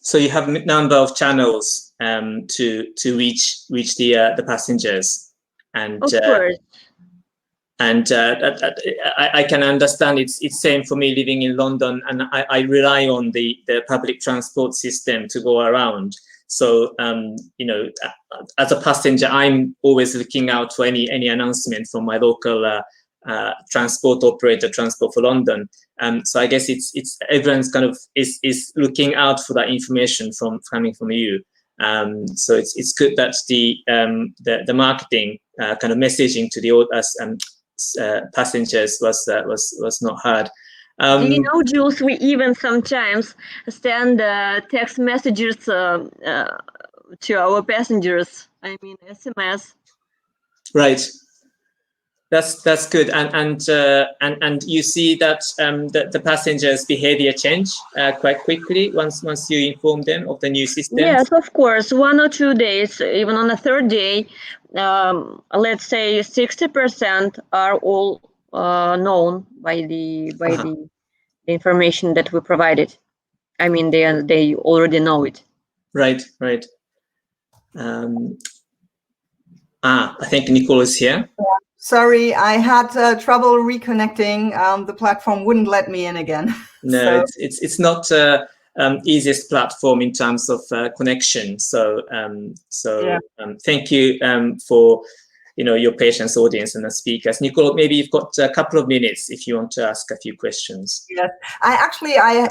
So you have a number of channels to reach the passengers, and of course. And I can understand it's same for me living in London, and I rely on the public transport system to go around. So as a passenger, I'm always looking out for any announcement from my local transport operator, Transport for London. So I guess it's everyone's kind of is looking out for that information coming from you. So it's good that the marketing kind of messaging to the passengers was not hard. Do you know, Jules, we even sometimes send text messages to our passengers. I mean, SMS. Right. That's good, and you see that the passengers' behavior change quite quickly once you inform them of the new system. Yes, of course. 1 or 2 days, even on the third day, let's say 60% are all known by the information that we provided. I mean, they already know it. Right. I think Nicole is here. Sorry, I had trouble reconnecting. The platform wouldn't let me in again. No, so. It's not easiest platform in terms of connection. So thank you for your patience, audience, and the speakers. Nicole, maybe you've got a couple of minutes if you want to ask a few questions. Yes, I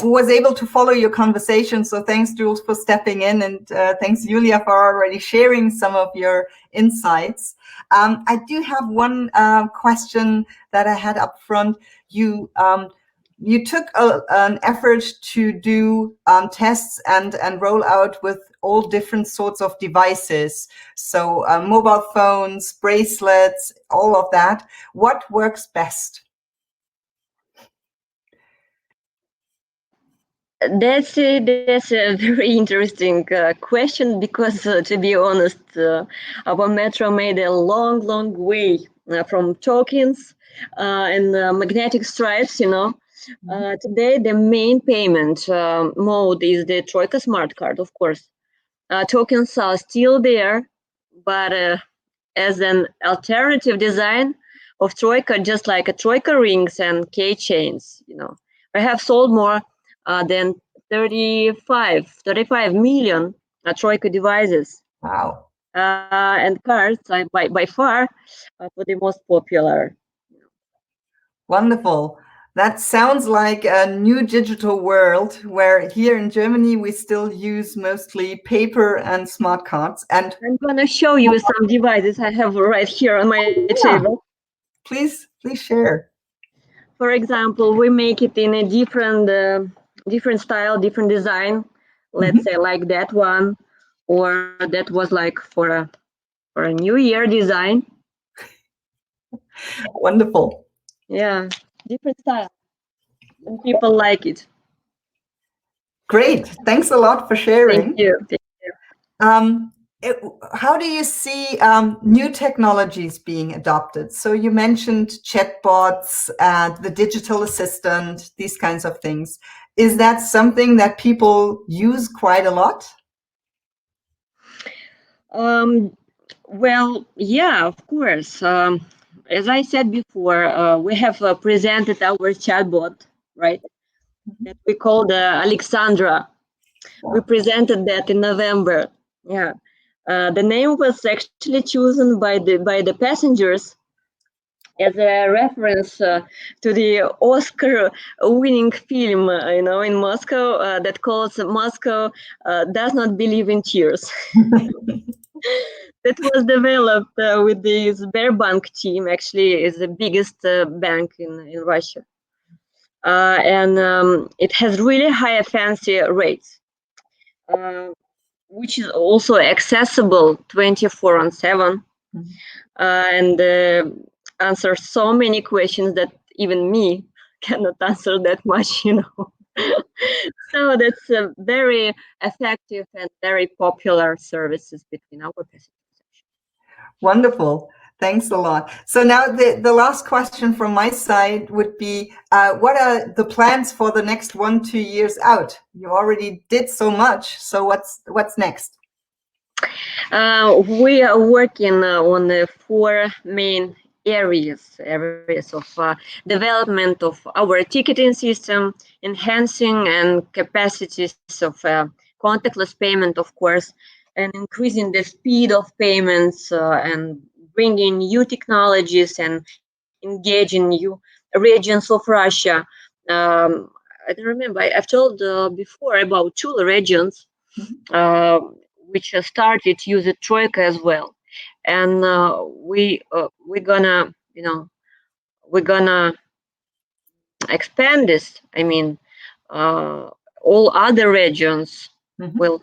was able to follow your conversation. So thanks, Jules, for stepping in, and thanks, Julia, for already sharing some of your insights. I do have one question that I had up front. You took an effort to do tests and roll out with all different sorts of devices. So mobile phones, bracelets, all of that. What works best? That's a very interesting question, because to be honest, our metro made a long way from tokens and magnetic stripes, Today, the main payment mode is the Troika smart card, of course. Tokens are still there, but as an alternative design of Troika, just like a Troika rings and keychains, we have sold more than 35 million Troika devices. Wow. And cards are by far for the most popular. Wonderful. That sounds like a new digital world where here in Germany we still use mostly paper and smart cards. And I'm going to show you some devices I have right here on my table. Please share. For example, we make it in a different style, different design. Let's say like that one, or that was like for a New Year design. Wonderful. Yeah, different style, and people like it. Great. Thanks a lot for sharing. Thank you. How do you see new technologies being adopted? So you mentioned chatbots, the digital assistant, these kinds of things. Is that something that people use quite a lot? Well, yeah, of course. As I said before, we have presented our chatbot, right? That we called Alexandra. We presented that in November. Yeah. The name was actually chosen by the passengers as a reference to the Oscar-winning film, in Moscow, that calls Moscow Does Not Believe in Tears. That was developed with the Sberbank team. Actually, is the biggest bank in Russia, and it has really high fancy rates, which is also accessible 24/7, and answers so many questions that even me cannot answer that much, So that's a very effective and very popular services between our passengers. Wonderful. Thanks a lot. So now the last question from my side would be, what are the plans for the next 1-2 years out? You already did so much. So what's next? We are working on the 4 main areas of development of our ticketing system, enhancing and capacities of contactless payment, of course, and increasing the speed of payments and bringing new technologies and engaging new regions of Russia. I don't remember, I've told before about 2 regions which started to use Troika as well, and we're gonna expand this. I mean, all other regions will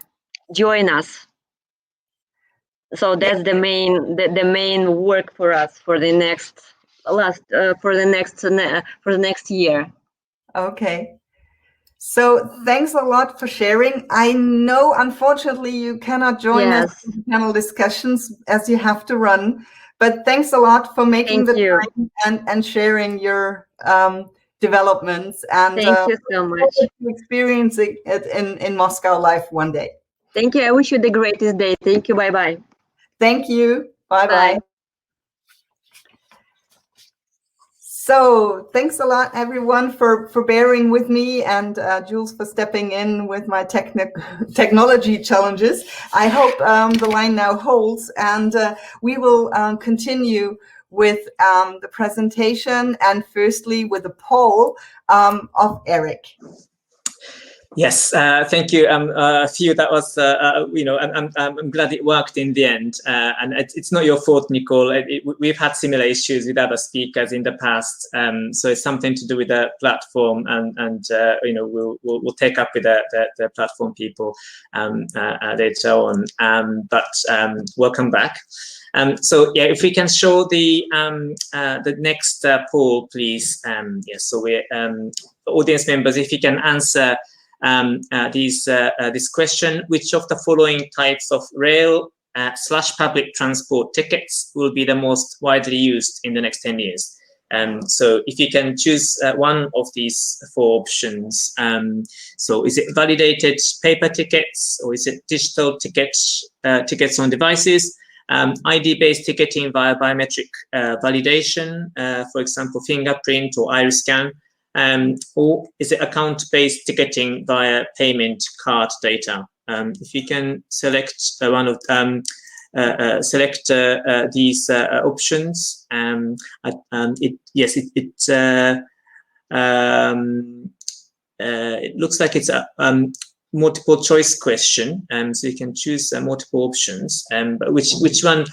join us. So that's the main work for us for the next year. Okay. So thanks a lot for sharing. I know, unfortunately, you cannot join us in panel discussions as you have to run, but thanks a lot for making time and sharing your developments. And thank you so much. Experiencing it in Moscow live one day. Thank you. I wish you the greatest day. Thank you. Bye-bye. Thank you. Bye-bye. So thanks a lot, everyone, for bearing with me, and Jules for stepping in with my technology challenges. I hope the line now holds, and we will continue with the presentation, and firstly with the poll of Eric. Yes, thank you. Few that was, I'm glad it worked in the end. And it's not your fault, Nicole. We've had similar issues with other speakers in the past. So it's something to do with the platform, and we'll take up with the platform people later on. But welcome back. So yeah, if we can show the next poll, please. Yes, so we're audience members, if you can answer this question: which of the following types of rail / public transport tickets will be the most widely used in the next 10 years? So if you can choose one of these 4 options, so is it validated paper tickets, or is it digital tickets on devices, ID-based ticketing via biometric validation, for example, fingerprint or iris scan, or is it account-based ticketing via payment card data? If you can select one of these options, it looks like it's a multiple choice question, so you can choose multiple options. But which one?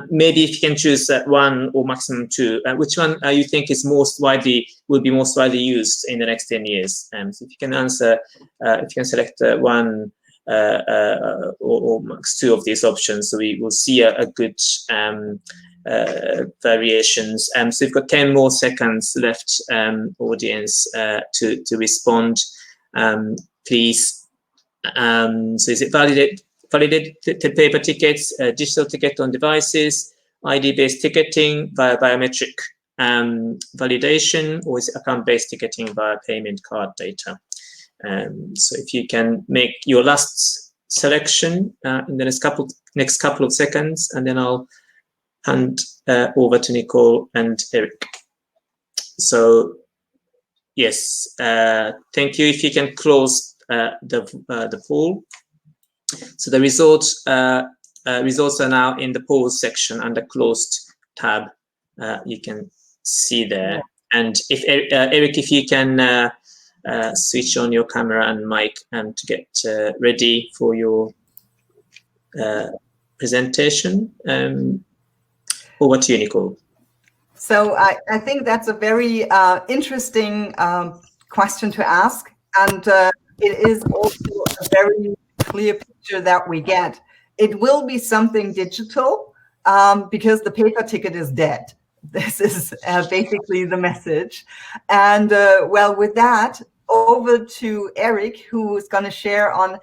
Maybe if you can choose 1 or maximum 2, which one you think is will be most widely used in the next 10 years? So if you can answer, if you can select 1 or max 2 of these options, so we will see a good variations. So we've got 10 more seconds left, audience, to respond. Please. So is it validated paper tickets, digital ticket on devices, ID-based ticketing via biometric validation, or is it account-based ticketing via payment card data? So if you can make your last selection in the next couple of seconds, and then I'll hand over to Nicole and Eric. So yes, thank you. If you can close the poll. So the results results are now in the polls section under closed tab. You can see there. And if Eric, if you can switch on your camera and mic and to get ready for your presentation. Over to you, Nicole. So I think that's a very interesting question to ask. And it is also a very clear picture that we get. It will be something digital because the paper ticket is dead. This is basically the message. And well, with that, over to Eric, who is going to share on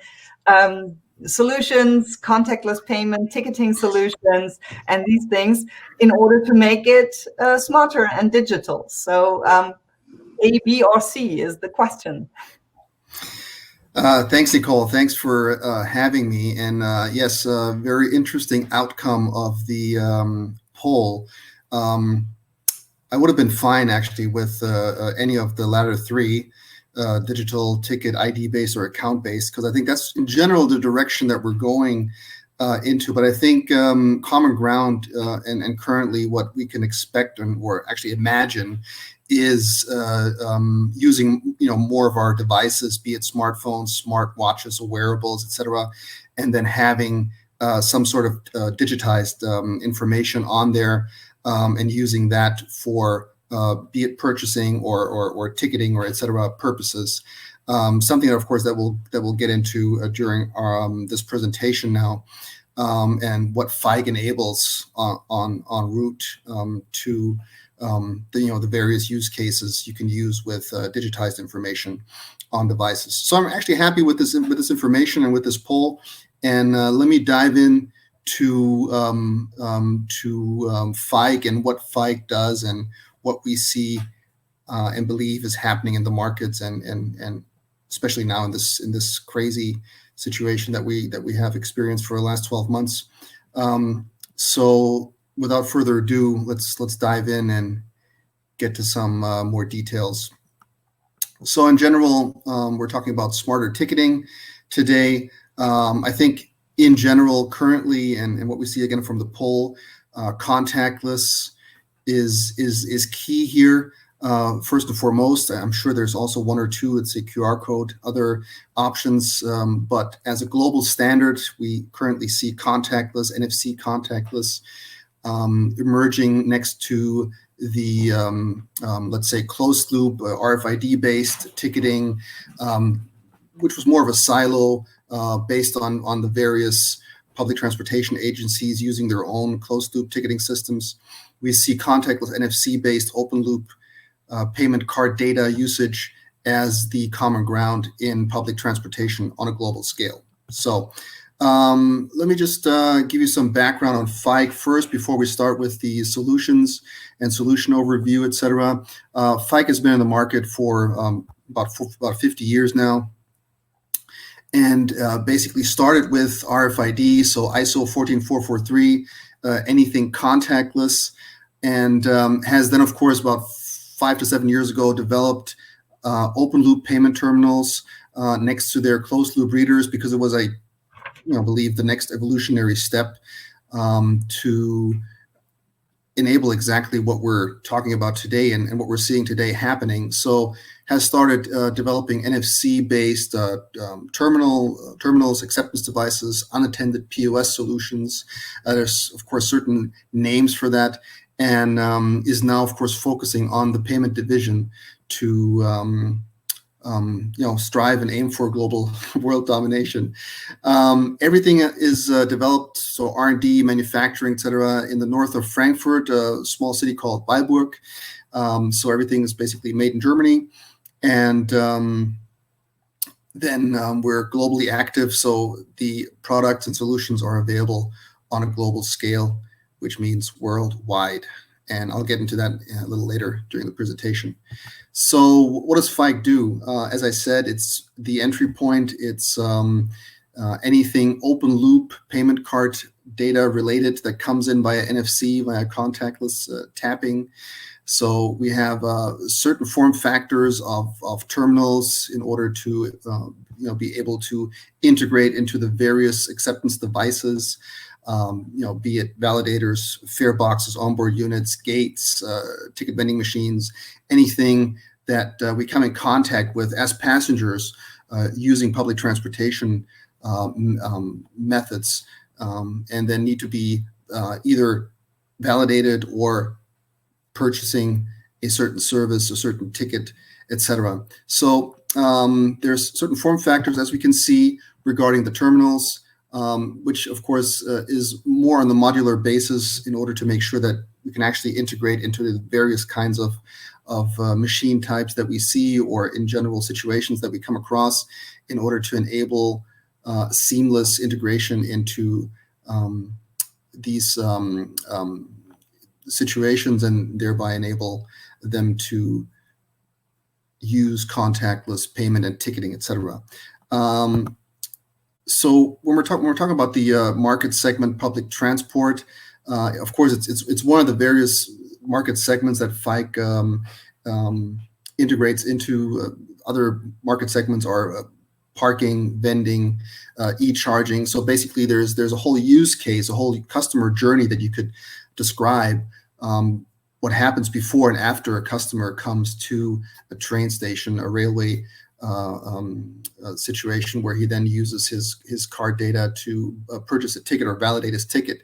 solutions, contactless payment, ticketing solutions, and these things in order to make it smarter and digital. So A, B, or C is the question. Thanks, Nicole. Thanks for having me. And yes, very interesting outcome of the poll. I would have been fine actually with any of the latter three, digital, ticket, ID-based, or account-based, because I think that's in general the direction that we're going into. But I think common ground and currently what we can expect or actually imagine is using more of our devices, be it smartphones, smart watches, or wearables, etc., and then having some sort of digitized information on there and using that for be it purchasing or ticketing or etc. purposes. Something that, of course, that we'll get into during this presentation now, and what FIGE enables en route to the various use cases you can use with digitized information on devices. So I'm actually happy with this information and with this poll. And let me dive in to FIGE and what FIGE does and what we see and believe is happening in the markets and especially now in this crazy situation that we have experienced for the last 12 months. So without further ado, let's dive in and get to some more details. So in general, we're talking about smarter ticketing today. I think in general, currently, and what we see again from the poll, contactless is key here. First and foremost, I'm sure there's also one or two, let's say QR code, other options. But as a global standard, we currently see contactless, NFC contactless, emerging next to the, let's say, closed loop RFID-based ticketing, which was more of a silo based on the various public transportation agencies using their own closed loop ticketing systems. We see contactless NFC-based open loop payment card data usage as the common ground in public transportation on a global scale. So let me just give you some background on FIGE first before we start with the solutions and solution overview, etc. FIGE has been in the market for about 50 years now, and basically started with RFID, so ISO 14443, anything contactless, and has then, of course, about 5 to 7 years ago, developed open loop payment terminals next to their closed loop readers, because it was, I believe, the next evolutionary step to enable exactly what we're talking about today and what we're seeing today happening. So has started developing NFC-based terminals, acceptance devices, unattended POS solutions. There's, of course, certain names for that, and is now, of course, focusing on the payment division to strive and aim for global world domination. Everything is developed, so R&D, manufacturing, etc., in the north of Frankfurt, a small city called Weilburg. So everything is basically made in Germany. And then we're globally active, so the products and solutions are available on a global scale, which means worldwide. And I'll get into that a little later during the presentation. So what does FIGE do? As I said, it's the entry point. It's anything open loop payment card data related that comes in via NFC, via contactless tapping. So we have certain form factors of terminals in order to be able to integrate into the various acceptance devices. be it validators, fare boxes, onboard units, gates, ticket vending machines, anything that we come in contact with as passengers using public transportation methods, and then need to be either validated or purchasing a certain service, a certain ticket, etc. So there's certain form factors, as we can see, regarding the terminals, which of course is more on the modular basis in order to make sure that we can actually integrate into the various kinds of machine types that we see, or in general situations that we come across, in order to enable seamless integration into these situations, and thereby enable them to use contactless payment and ticketing, etc. So when we're talking about the market segment, public transport, of course it's one of the various market segments that FIKE integrates into. Other market segments are parking, vending, e-charging. So basically, there's a whole use case, a whole customer journey that you could describe. What happens before and after a customer comes to a train station, a railway situation, where he then uses his card data to purchase a ticket or validate his ticket.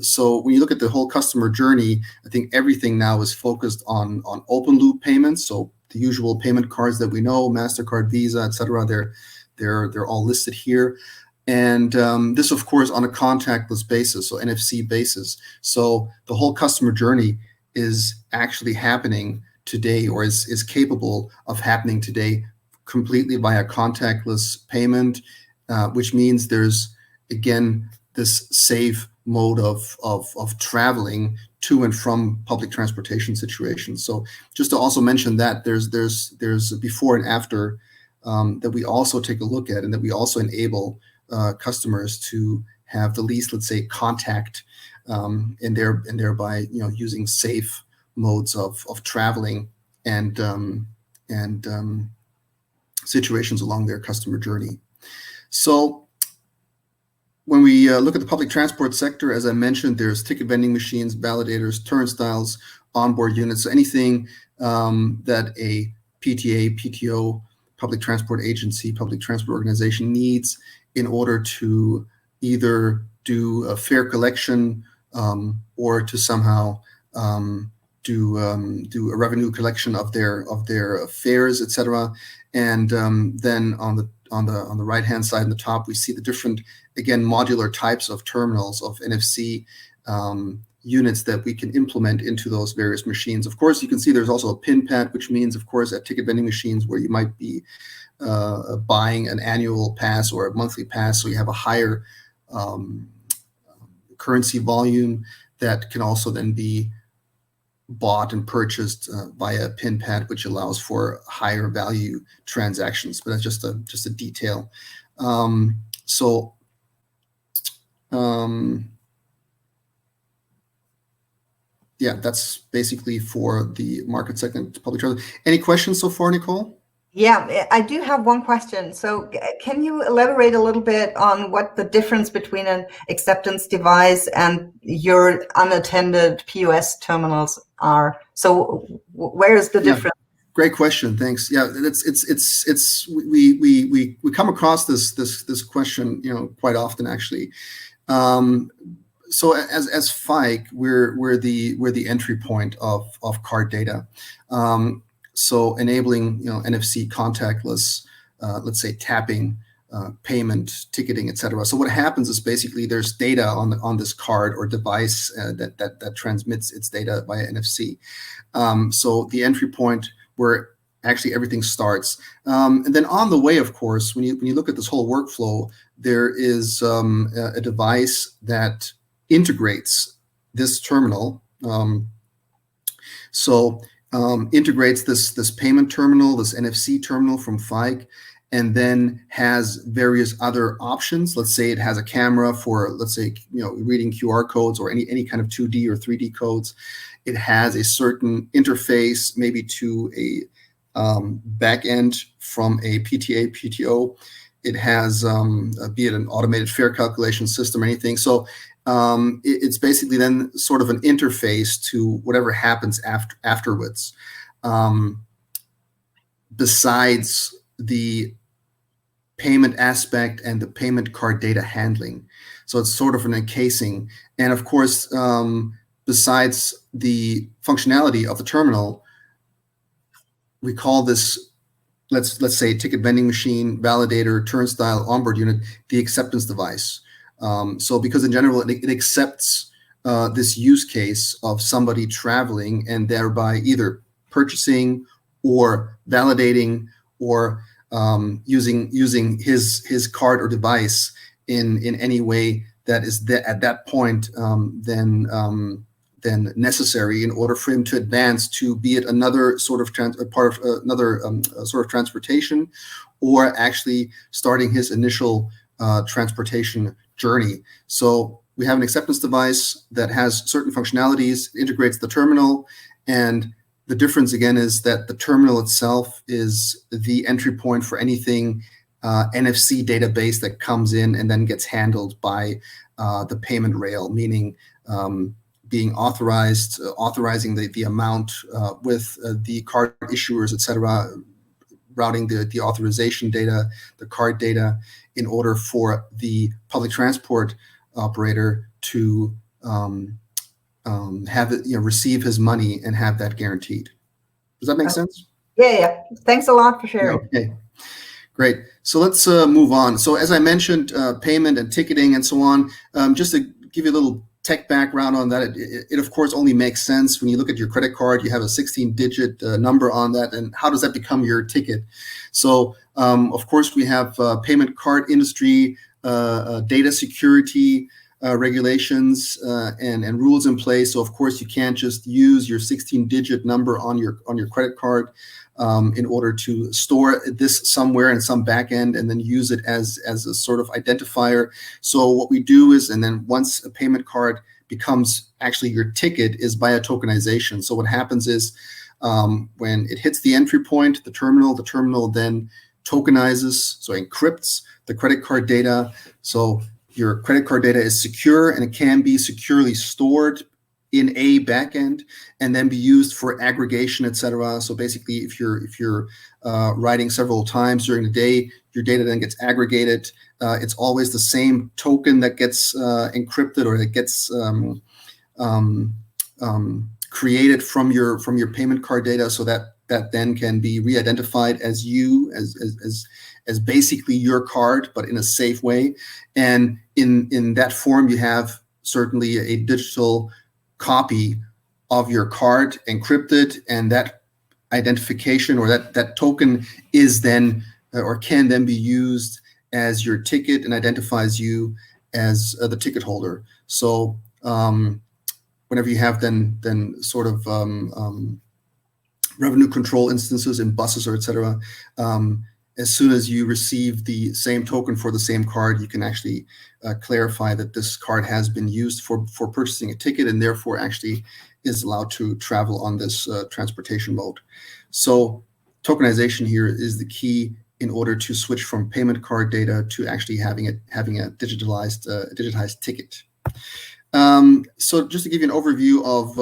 So when you look at the whole customer journey, I think everything now is focused on open loop payments. So the usual payment cards that we know, MasterCard, Visa, etc. They're all listed here. And this, of course, on a contactless basis, so NFC basis. So the whole customer journey is actually happening today, or is capable of happening today, completely via contactless payment, which means there's, again, this safe mode of traveling to and from public transportation situations. So just to also mention that there's a before and after that we also take a look at, and that we also enable customers to have the least, let's say, contact, and thereby using safe modes of traveling and situations along their customer journey. So when we look at the public transport sector, as I mentioned, there's ticket vending machines, validators, turnstiles, onboard units, so anything that a PTA, PTO, public transport agency, public transport organization needs in order to either do a fare collection or to somehow do a revenue collection of their fares, etc. And then on the right hand side in the top, we see the different, again, modular types of terminals of NFC units that we can implement into those various machines. Of course, you can see there's also a PIN pad, which means, of course, at ticket vending machines where you might be buying an annual pass or a monthly pass, so you have a higher currency volume that can also then be bought and purchased via a PIN pad, which allows for higher value transactions. But that's just a detail. Yeah, that's basically for the market segment public transport. Any questions so far, Nicole? Yeah, I do have one question. So can you elaborate a little bit on what the difference between an acceptance device and your unattended POS terminals are? So where is the difference? Great question. Thanks. Yeah, we come across this question, quite often, actually. So as FIKE, we're the entry point of card data. So enabling NFC contactless, let's say tapping, payment, ticketing, etc. So what happens is basically there's data on this card or device that transmits its data via NFC. So the entry point where actually everything starts, and then on the way, of course, when you look at this whole workflow, there is a device that integrates this terminal. Integrates this payment terminal, this NFC terminal from FIKE, and then has various other options. Let's say it has a camera for, let's say, reading QR codes or any kind of 2D or 3D codes. It has a certain interface, maybe to a back end from a PTA, PTO, it has, be it an automated fare calculation system or anything. So it's basically then sort of an interface to whatever happens afterwards. Besides the payment aspect and the payment card data handling. So it's sort of an encasing. And of course, besides the functionality of the terminal, we call this, let's say, ticket vending machine, validator, turnstile, onboard unit, the acceptance device. So because in general, it accepts this use case of somebody traveling and thereby either purchasing or validating or using his card or device in any way that is at that point then necessary in order for him to advance to, be it another sort of part of another sort of transportation, or actually starting his initial transportation journey. So we have an acceptance device that has certain functionalities, integrates the terminal, and the difference again is that the terminal itself is the entry point for anything NFC database that comes in and then gets handled by the payment rail, meaning being authorizing the amount with the card issuers, etc., routing the authorization data, the card data, in order for the public transport operator to have it, receive his money and have that guaranteed. Does that make sense? Yeah. Thanks a lot for sharing. Okay, great. So let's move on. So as I mentioned, payment and ticketing and so on, just to give you a little tech background on that, it of course only makes sense when you look at your credit card. You have a 16-digit number on that, and how does that become your ticket? So of course we have payment card industry data security regulations and rules in place. So of course you can't just use your 16-digit number on your credit card in order to store this somewhere in some backend and then use it as a sort of identifier. So what we do is, and then once a payment card becomes actually your ticket, is via tokenization. So what happens is when it hits the entry point, the terminal then tokenizes, so encrypts the credit card data. So your credit card data is secure, and it can be securely stored in a backend and then be used for aggregation, etc. So basically, if you're writing several times during the day, your data then gets aggregated. It's always the same token that gets encrypted or that gets created from your payment card data, so that then can be re-identified as you, as basically your card, but in a safe way. And in that form, you have certainly a digital copy of your card encrypted, and that identification or that token is then or can then be used as your ticket and identifies you as the ticket holder. So whenever you have then sort of revenue control instances in buses or etc., as soon as you receive the same token for the same card, you can actually clarify that this card has been used for purchasing a ticket and therefore actually is allowed to travel on this transportation mode. So tokenization here is the key in order to switch from payment card data to actually having a digitized ticket. So just to give you an overview of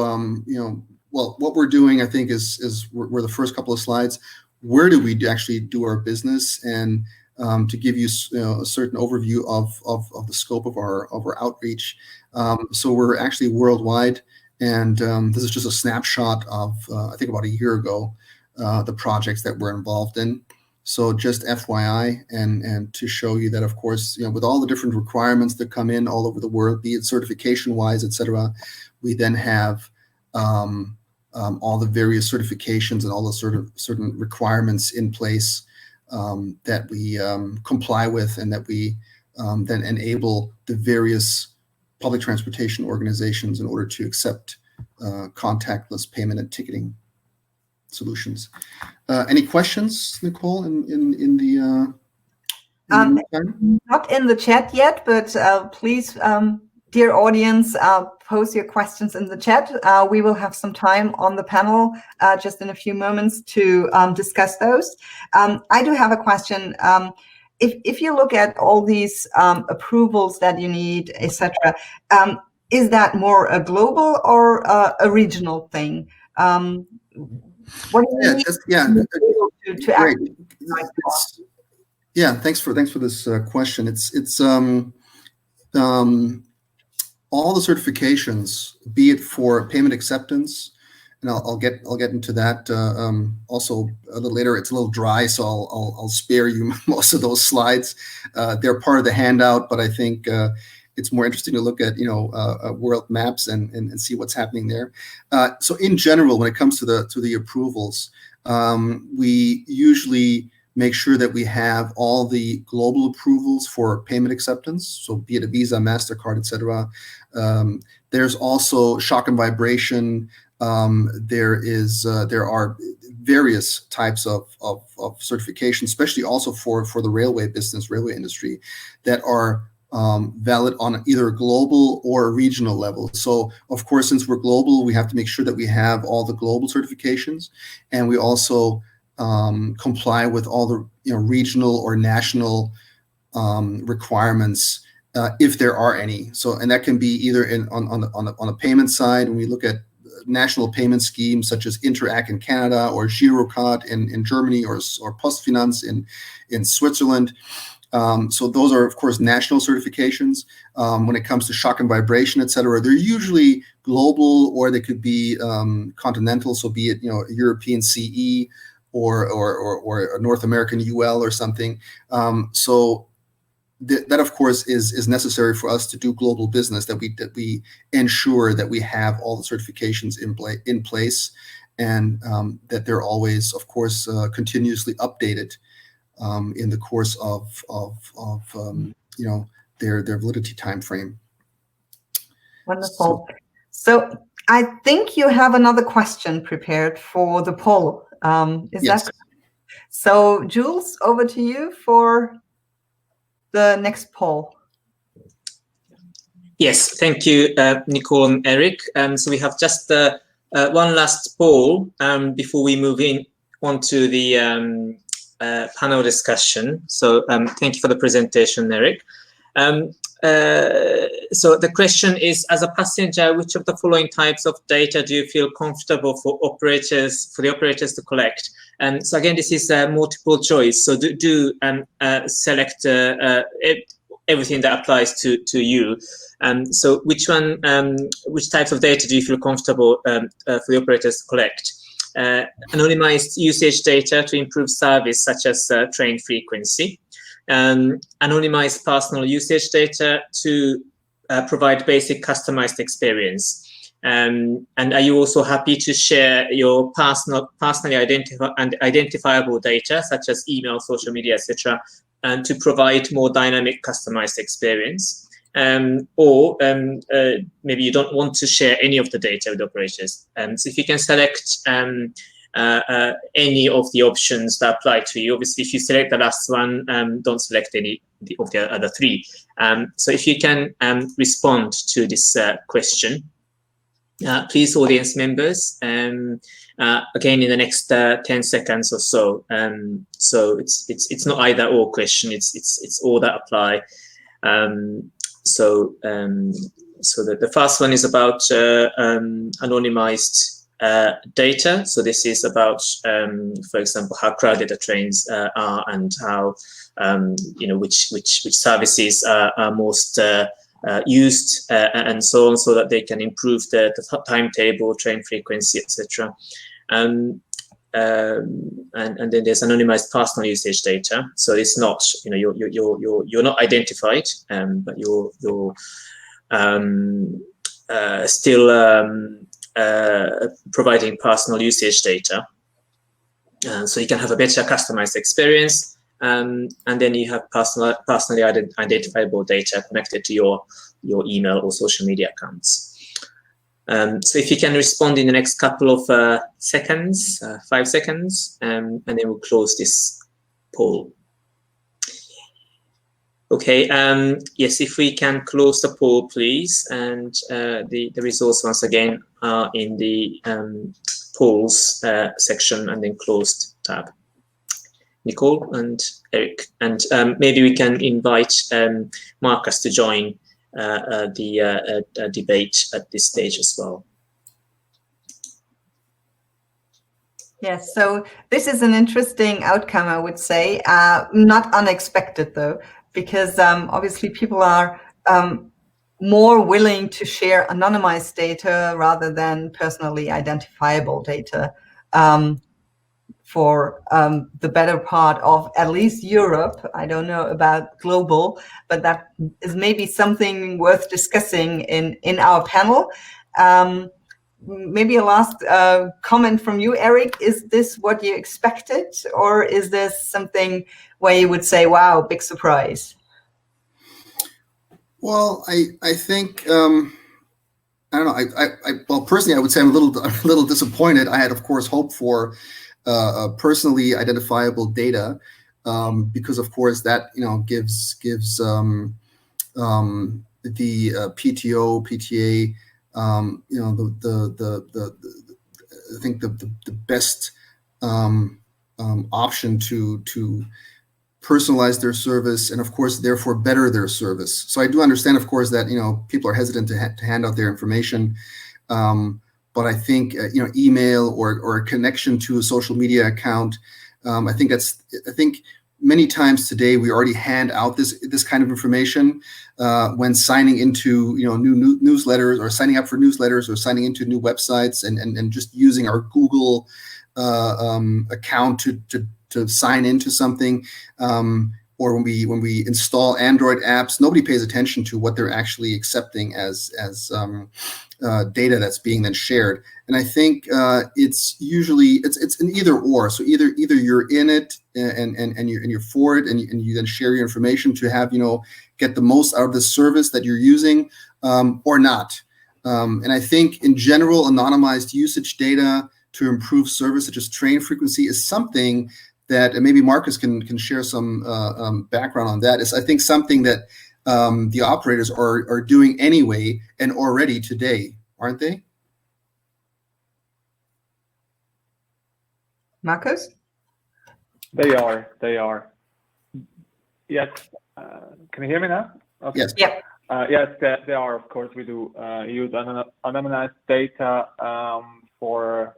well, what we're doing, I think is we're the first couple of slides. Where do we actually do our business, and to give you a certain overview of the scope of our outreach. So we're actually worldwide, and this is just a snapshot of I think about a year ago, the projects that we're involved in. So just FYI, and to show you that, of course, with all the different requirements that come in all over the world, be it certification-wise, etc., we then have all the various certifications and all the sort of certain requirements in place that we comply with, and that we then enable the various public transportation organizations in order to accept contactless payment and ticketing solutions. Any questions, Nicole, in the not in the chat yet, but please, dear audience, post your questions in the chat. We will have some time on the panel just in a few moments to discuss those. I do have a question. if you look at all these approvals that you need, etc., is that more a global or a regional thing? What do you need to great. act? Yeah, thanks for this question. It's all the certifications, be it for payment acceptance, and I'll get into that also a little later. It's a little dry, so I'll spare you most of those slides. They're part of the handout, but I think it's more interesting to look at world maps and see what's happening there. So in general, when it comes to the approvals, we usually make sure that we have all the global approvals for payment acceptance, so be it a Visa, MasterCard, etc. There's also shock and vibration. There are various types of certification, especially also for the railway industry, that are valid on either a global or a regional level. So, of course, since we're global, we have to make sure that we have all the global certifications, and we also comply with all the regional or national requirements if there are any. So, and that can be either on the payment side, when we look at national payment schemes such as Interac in Canada or Girocard in Germany or Postfinanz in Switzerland. So those are, of course, national certifications. When it comes to shock and vibration, et cetera, they're usually global, or they could be continental. So be it European CE or a North American UL or something. So that of course is necessary for us to do global business, that we ensure that we have all the certifications in place, and that they're always, of course, continuously updated in the course of their validity time frame. Wonderful. So I think you have another question prepared for the poll. Is yes. that so? Jules, over to you for the next poll. Yes, thank you, Nicole and Eric. So we have just one last poll before we move on to the panel discussion. So thank you for the presentation, Eric. So the question is, as a passenger, which of the following types of data do you feel comfortable for the operators to collect? And so again, this is a multiple choice. So do select everything that applies to you. So which types of data do you feel comfortable for the operators to collect? Anonymized usage data to improve service, such as train frequency. Anonymized personal usage data to provide basic customized experience. And are you also happy to share your personally identifiable data, such as email, social media, etc., and to provide more dynamic customized experience? Or maybe you don't want to share any of the data with operators. So if you can select any of the options that apply to you. Obviously, if you select the last one, don't select any of the other three. So if you can respond to this question, please, audience members, again in the next 10 seconds or so. So it's not either or question. It's all that apply. So the first one is about anonymized data. So this is about, for example, how crowded the trains are, and how which services are most used, and so on, so that they can improve the timetable, train frequency, etc. And then there's anonymized personal usage data. So it's not, you're not identified, but you're still providing personal usage data. So you can have a better customized experience. And then you have personally identifiable data connected to your email or social media accounts. So if you can respond in the next couple of seconds, 5 seconds, and then we'll close this poll. Okay, yes, if we can close the poll, please. And the results, once again, are in the polls section and then closed tab. Nicole and Eric. And maybe we can invite Marcus to join the debate at this stage as well. Yes, so this is an interesting outcome, I would say. Not unexpected, though, because obviously people are more willing to share anonymized data rather than personally identifiable data for the better part of at least Europe. I don't know about global, but that is maybe something worth discussing in our panel. Maybe a last comment from you, Eric. Is this what you expected, or is this something where you would say, wow, big surprise? Well, I think I don't know. Well, personally, I would say I'm a little disappointed. I had, of course, hoped for personally identifiable data because, of course, that gives the PTO, PTA. I think the best option to personalize their service and, of course, therefore better their service. So I do understand, of course, that people are hesitant to hand out their information, but I think email or a connection to a social media account. I think many times today we already hand out this kind of information when signing into new newsletters or signing up for newsletters or signing into new websites and just using our Google account to sign into something, or when we install Android apps, nobody pays attention to what they're actually accepting as data that's being then shared. And I think it's usually it's an either or. So either you're in it and you're for it and you then share your information to have get the most out of the service that you're using, or not. And I think in general, anonymized usage data to improve service, such as train frequency, is something that, and maybe Marcus can share some background on that, is I think something that the operators are doing anyway and already today, aren't they? Marcus? They are. Yes. Can you hear me now? Okay. Yes. Yep. Yes, they are. Of course, we do use anonymized data for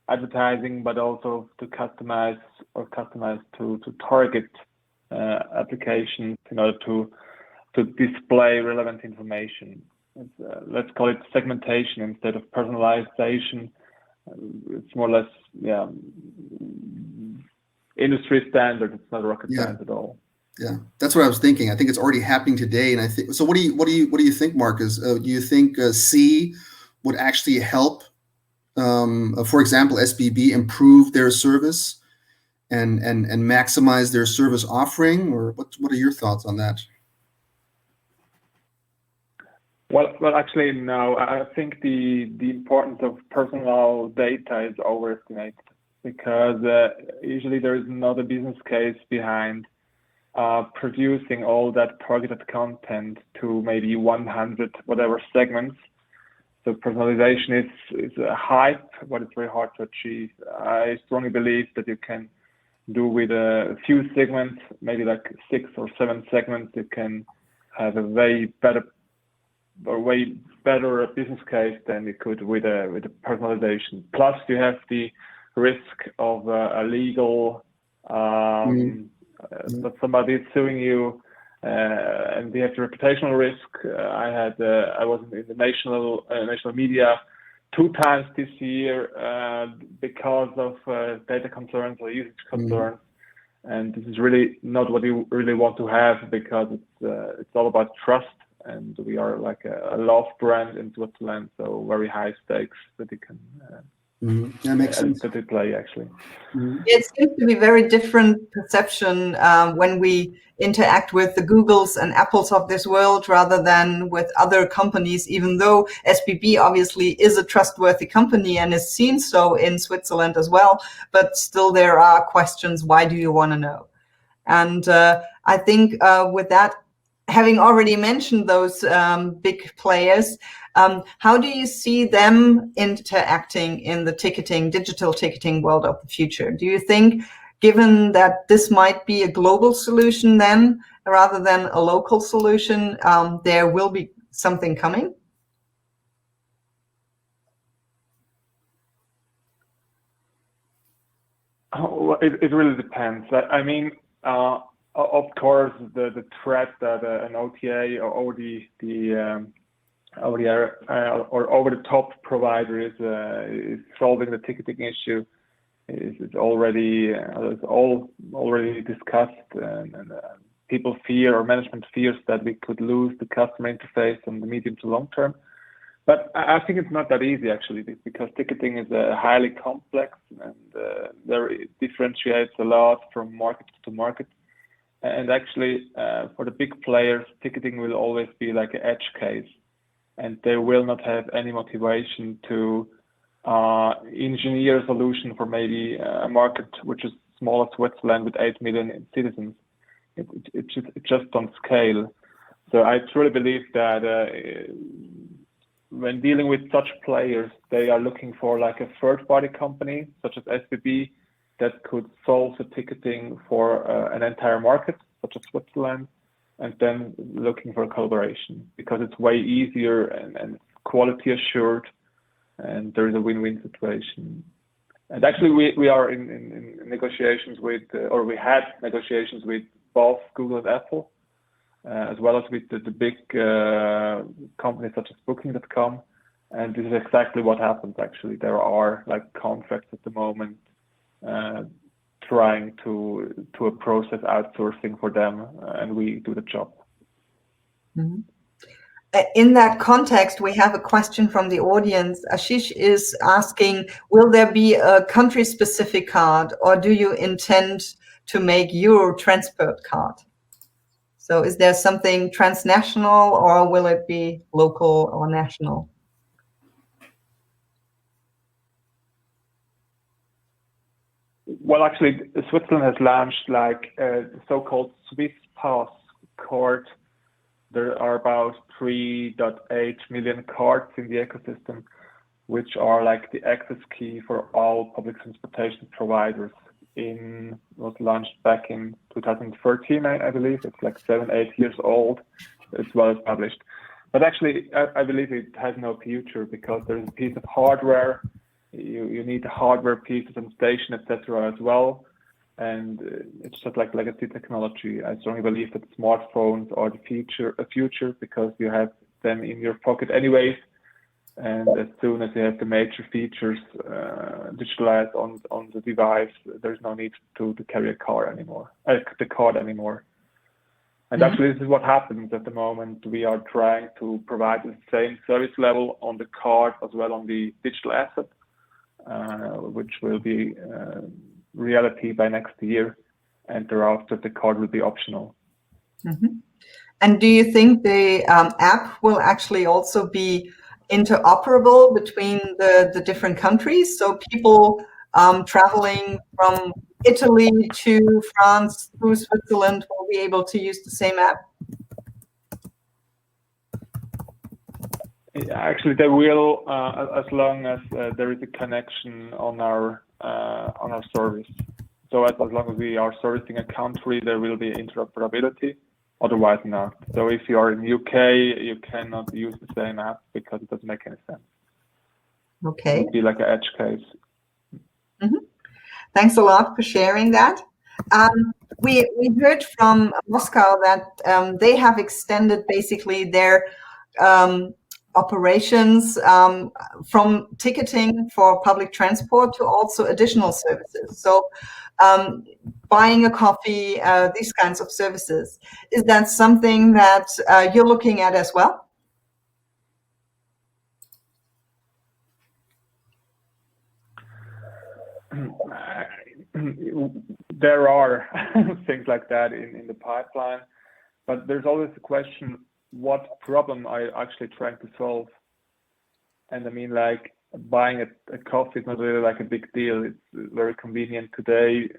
advertising, but also to customize to target applications in order to display relevant information. Let's call it segmentation instead of personalization. It's more or less, industry standard. It's not rocket science at all. Yeah, that's what I was thinking. I think it's already happening today, and I think so. What do you think, Marcus? Do you think C would actually help? For example, SBB improve their service and maximize their service offering, or what are your thoughts on that? Well, actually, no. I think the importance of personal data is overestimated because usually there is not a business case behind producing all that targeted content to maybe 100 whatever segments. So personalization is a hype, but it's very hard to achieve. I strongly believe that you can do with a few segments, maybe like 6 or 7 segments. You can have a way better business case than you could with a personalization. Plus, you have the risk of a legal that somebody is suing you. And you have the reputational risk. I was in the national media 2 times this year because of data concerns or usage concerns, and this is really not what you really want to have because it's all about trust, and we are like a love brand in Switzerland, so very high stakes that you can. That makes sense. That they play actually. It seems to be very different perception when we interact with the Googles and Apples of this world rather than with other companies, even though SBB obviously is a trustworthy company and is seen so in Switzerland as well, but still there are questions, why do you want to know? And I think with that, having already mentioned those big players, how do you see them interacting in the digital ticketing world of the future? Do you think given that this might be a global solution then, rather than a local solution, there will be something coming? Oh, it really depends. I mean, of course, the threat that an OTA or over-the-top provider is solving the ticketing issue is already discussed, and people fear, or management fears, that we could lose the customer interface in the medium to long term. But I think it's not that easy, actually, because ticketing is highly complex, and there it differentiates a lot from market to market. And actually, for the big players, ticketing will always be like an edge case, and they will not have any motivation to engineer a solution for maybe a market which is small as Switzerland with 8 million citizens. It just don't scale. So I truly believe that when dealing with such players, they are looking for like a third-party company, such as SBB, that could solve the ticketing for an entire market, such as Switzerland, and then looking for a collaboration, because it's way easier and quality assured, and there is a win-win situation. And actually, we are in negotiations with, or we had negotiations with both Google and Apple, as well as with the big companies such as Booking.com. And this is exactly what happens, actually. There are like contracts at the moment trying to a process outsourcing for them, and we do the job. Mm-hmm. In that context, we have a question from the audience. Ashish is asking, will there be a country-specific card, or do you intend to make Euro transport card? So is there something transnational, or will it be local or national? Well, actually, Switzerland has launched like a so-called Swiss Pass card. There are about 3.8 million cards in the ecosystem, which are like the access key for all public transportation providers. Was launched back in 2013, I believe. It's like 7-8 years old. It's well established. But actually, I believe it has no future, because there's a piece of hardware. You need hardware pieces and station, etc. as well. And it's just like legacy technology. I strongly believe that smartphones are the future, because you have them in your pocket anyways. And as soon as you have the major features digitalized on the device, there's no need to carry the card anymore. And actually, this is what happens at the moment. We are trying to provide the same service level on the card as well on the digital asset, which will be reality by next year, and thereafter the card will be optional. Mm-hmm. And do you think the app will actually also be interoperable between the different countries, so people traveling from Italy to France through Switzerland will be able to use the same app? Actually, they will, as long as there is a connection on our service. So as long as we are servicing a country, there will be interoperability. Otherwise, not. So if you are in UK, you cannot use the same app, because it doesn't make any sense. Okay. It would be like an edge case. Mm-hmm. Thanks a lot for sharing that. We heard from Moscow that they have extended basically their operations from ticketing for public transport to also additional services. So buying a coffee, these kinds of services. Is that something that you're looking at as well? There are things like that in the pipeline, but there's always the question, what problem are you actually trying to solve? And I mean, like, buying a coffee is not really like a big deal. It's very convenient today.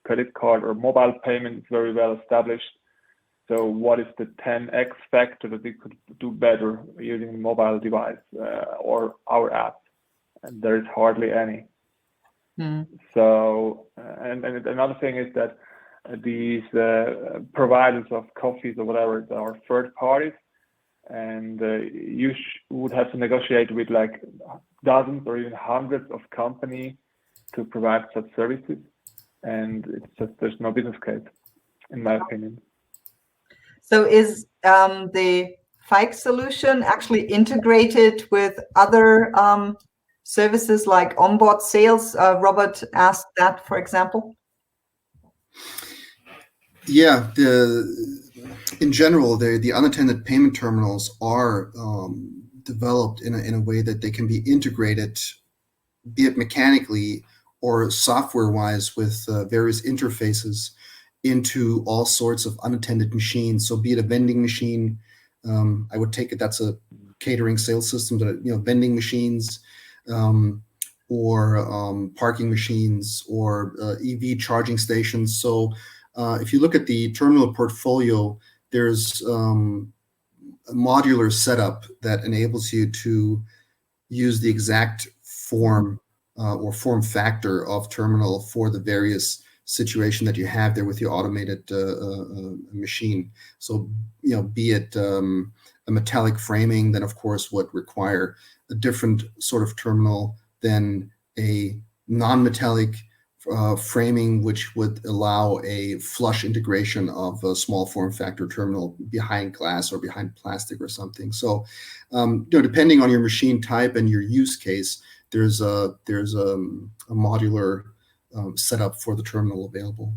Credit card or mobile payment is very well established. So what is the 10x factor that we could do better using a mobile device or our app? And there is hardly any. So, and another thing is that these providers of coffees or whatever are third parties, and you would have to negotiate with like dozens or even hundreds of companies to provide such services, and it's just there's no business case, in my opinion. So is the Fike solution actually integrated with other services like onboard sales? Robert asked that, for example. Yeah, in general, the unattended payment terminals are developed in a way that they can be integrated, be it mechanically or software-wise, with various interfaces into all sorts of unattended machines. So, be it a vending machine, I would take it that's a catering sales system, but vending machines, or parking machines, or EV charging stations. So, if you look at the terminal portfolio, there's a modular setup that enables you to use the exact form or form factor of terminal for the various situation that you have there with your automated machine. So, be it a metallic framing, then of course would require a different sort of terminal than a non-metallic framing, which would allow a flush integration of a small form factor terminal behind glass or behind plastic or something. So, depending on your machine type and your use case, there's a modular setup for the terminal available.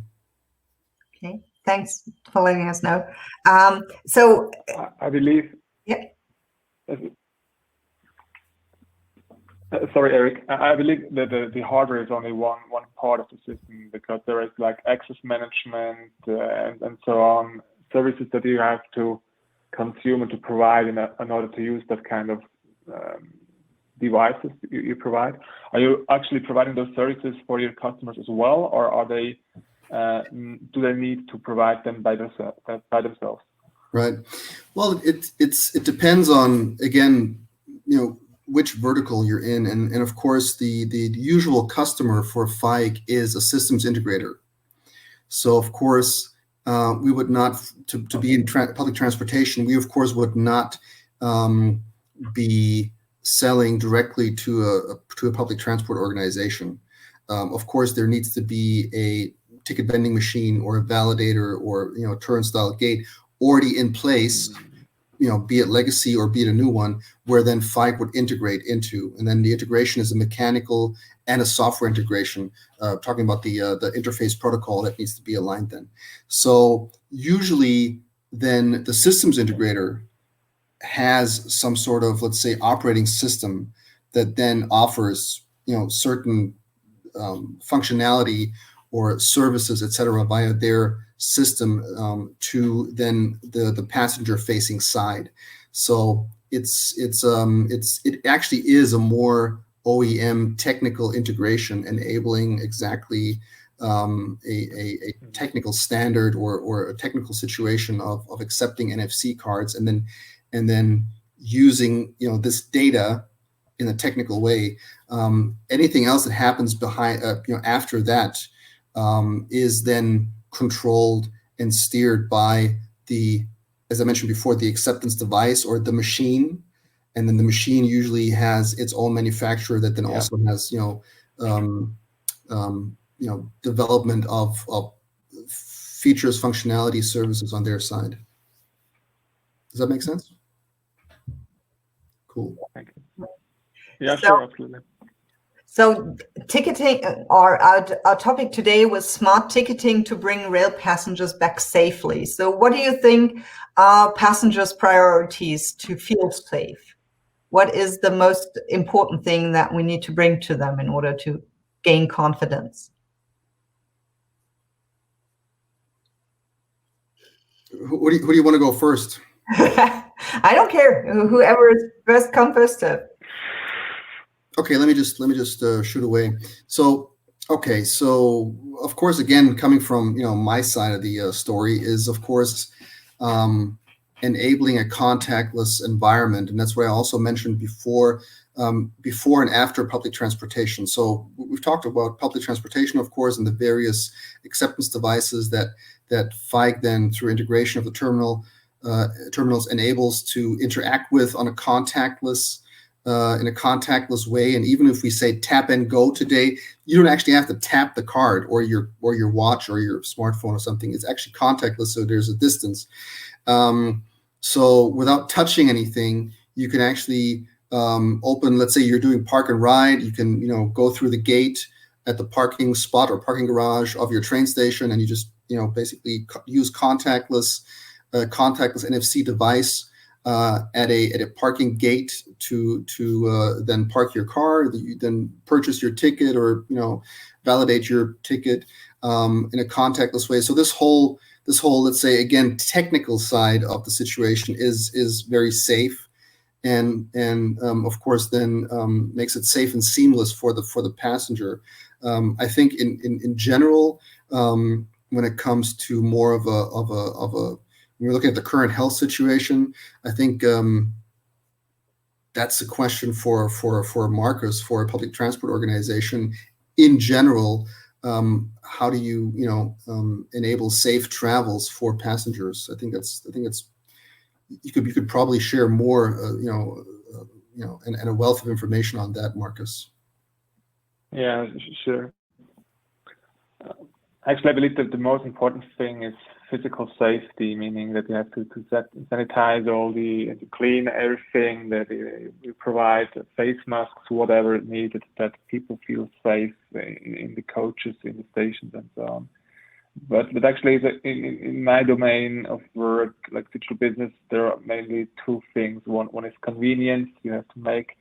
Okay, thanks for letting us know. So I believe. Yeah. Sorry, Eric. I believe that the hardware is only one part of the system, because there is like access management and so on, services that you have to consume and to provide in order to use that kind of devices you provide. Are you actually providing those services for your customers as well, or are they do they need to provide them by themselves? Right. Well, it depends on, again, which vertical you're in, and of course the usual customer for Fike is a systems integrator. So of course we would not to be in public transportation. We of course would not be selling directly to a public transport organization. Of course, there needs to be a ticket vending machine or a validator or a turnstile gate already in place, be it legacy or be it a new one, where then Fike would integrate into. And then the integration is a mechanical and a software integration, talking about the interface protocol that needs to be aligned then. So usually then the systems integrator has some sort of, let's say, operating system that then offers, certain functionality or services, et cetera, via their system to then the passenger facing side. So it actually is a more OEM technical integration, enabling exactly a technical standard or a technical situation of accepting NFC cards, and then using this data in a technical way. Anything else that happens behind after that is then controlled and steered by as I mentioned before, the acceptance device or the machine, and then the machine usually has its own manufacturer that then also has development of features, functionality, services on their side. Does that make sense? Cool. Thank you. Yeah, sure, absolutely. So ticketing, our topic today was smart ticketing to bring rail passengers back safely. So what do you think are passengers' priorities to feel safe? What is the most important thing that we need to bring to them in order to gain confidence? Who do you want to go first? I don't care. Whoever is first come, first serve. Okay, let me just shoot away. So of course, again, coming from my side of the story is of course enabling a contactless environment, and that's what I also mentioned before. before and after public transportation. So we've talked about public transportation, of course, and the various acceptance devices that FIGE then, through integration of the terminals, enables to interact with on a contactless way. And even if we say tap and go today, you don't actually have to tap the card or your watch or your smartphone or something. It's actually contactless, so there's a distance. So without touching anything, you can actually open, let's say you're doing park and ride, you can, go through the gate at the parking spot or parking garage of your train station, and you just, basically use contactless NFC device at a parking gate to then park your car. You then purchase your ticket or, validate your ticket in a contactless way. So this whole, let's say, again, technical side of the situation is very safe. And of course, then makes it safe and seamless for the passenger. I think in general, when it comes to more of a when we're looking at the current health situation, I think that's a question for Marcus, for a public transport organization in general. How do you enable safe travels for passengers? I think that's you could probably share more, and a wealth of information on that, Marcus. Yeah, sure. Actually, I believe that the most important thing is physical safety, meaning that you have to sanitize all to clean everything, that you provide face masks, whatever it needed, that people feel safe in the coaches, in the stations, and so on. But actually, in my domain of work, like digital business, there are mainly two things. One is convenience. You have to make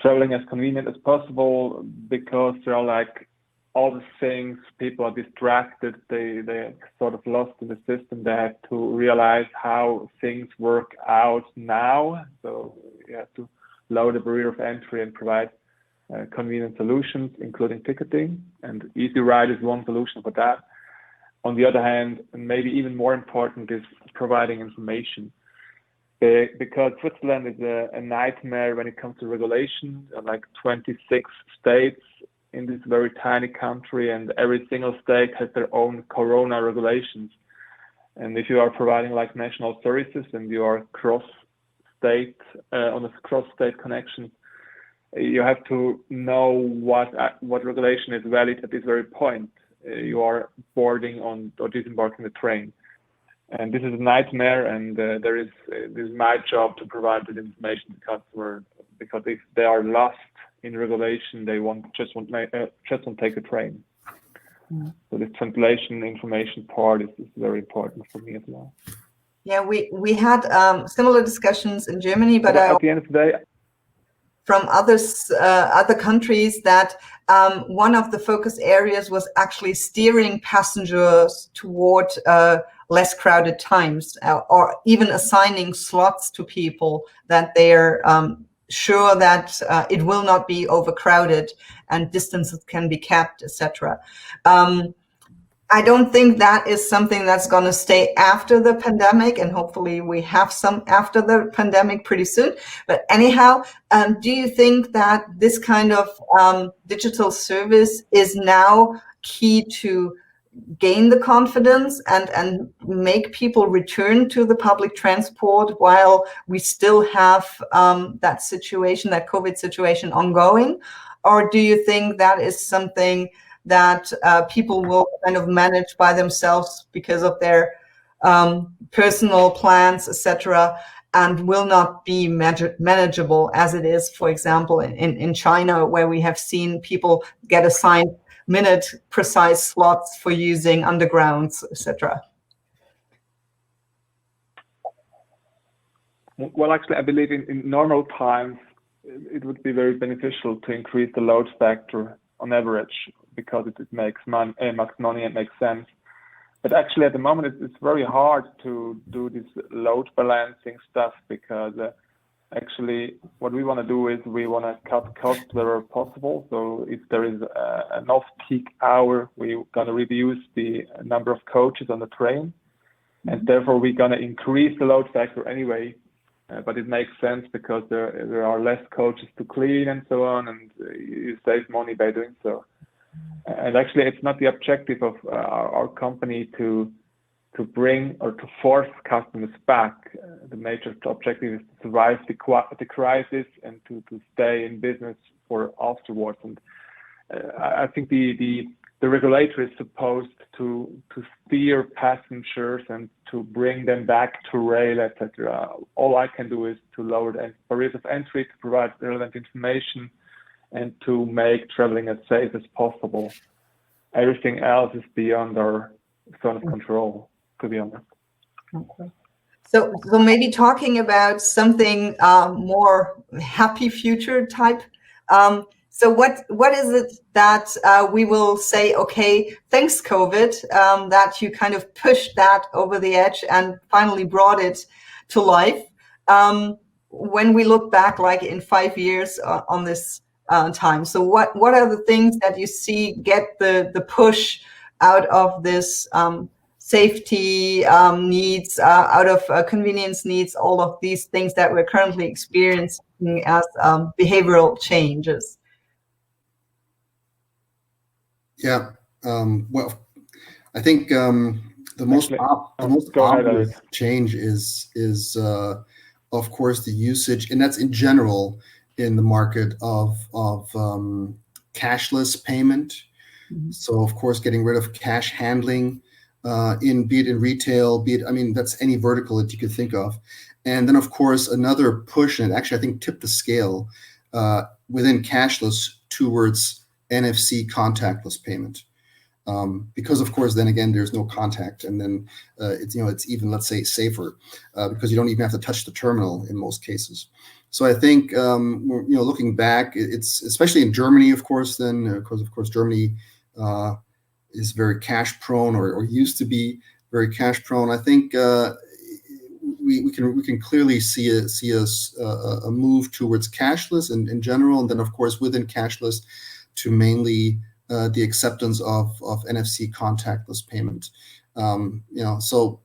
traveling as convenient as possible, because there are like all the things, people are distracted, they're sort of lost in the system. They have to realize how things work out now. So you have to lower the barrier of entry and provide convenient solutions, including ticketing. And Easy Ride is one solution for that. On the other hand, and maybe even more important, is providing information. Because Switzerland is a nightmare when it comes to regulation, like 26 states in this very tiny country, and every single state has their own corona regulations. And if you are providing like national services and you are cross-state, on a cross-state connection, you have to know what regulation is valid at this very point. You are boarding on or disembarking the train. And this is a nightmare, and this is my job to provide that information to customers, because if they are lost in regulation, they just won't take a train. Mm. So this translation information part is very important for me as well. Yeah, we had similar discussions in Germany, but at the end of the day, from other countries, that one of the focus areas was actually steering passengers toward less crowded times, or even assigning slots to people that they're sure that it will not be overcrowded and distances can be kept, etc. I don't think that is something that's going to stay after the pandemic, and hopefully we have some after the pandemic pretty soon. But anyhow, do you think that this kind of digital service is now key to gain the confidence and make people return to the public transport while we still have that situation, that COVID situation ongoing? Or do you think that is something that people will kind of manage by themselves because of their personal plans, etc., and will not be manageable as it is, for example, in China, where we have seen people get assigned minute precise slots for using undergrounds, etc.? Well, actually, I believe in normal times, it would be very beneficial to increase the load factor on average, because it makes money and makes sense. But actually, at the moment, it's very hard to do this load balancing stuff, because actually, what we want to do is we want to cut costs wherever possible. So if there is an off-peak hour, we're going to reduce the number of coaches on the train. And therefore, we're going to increase the load factor anyway. but it makes sense because there are less coaches to clean and so on, and you save money by doing so. And actually, it's not the objective of our company to bring or to force customers back. The major objective is to survive the crisis and to stay in business for afterwards. And I think the regulator is supposed to steer passengers and to bring them back to rail, etc. All I can do is to lower the barriers of entry, to provide relevant information, and to make traveling as safe as possible. Everything else is beyond our zone of control, to be honest. Okay. So maybe talking about something more happy future type. So what is it that we will say, okay, thanks COVID, that you kind of pushed that over the edge and finally brought it to life? When we look back, like in 5 years on this time, so what are the things that you see get the push out of this safety needs, out of convenience needs, all of these things that we're currently experiencing as behavioral changes? Yeah, well, I think the most obvious change is of course the usage, and that's in general in the market of cashless payment. Mm-hmm. So of course, getting rid of cash handling, be it in retail, that's any vertical that you could think of. And then of course another push, and actually I think tipped the scale within cashless towards NFC contactless payment, because of course then again there's no contact, and then it's even, let's say, safer because you don't even have to touch the terminal in most cases. So I think looking back, it's especially in Germany, of course, then because of course Germany is very cash prone, or used to be very cash prone. I think we can clearly see a move towards cashless in general, and then of course within cashless to mainly the acceptance of NFC contactless payment. So,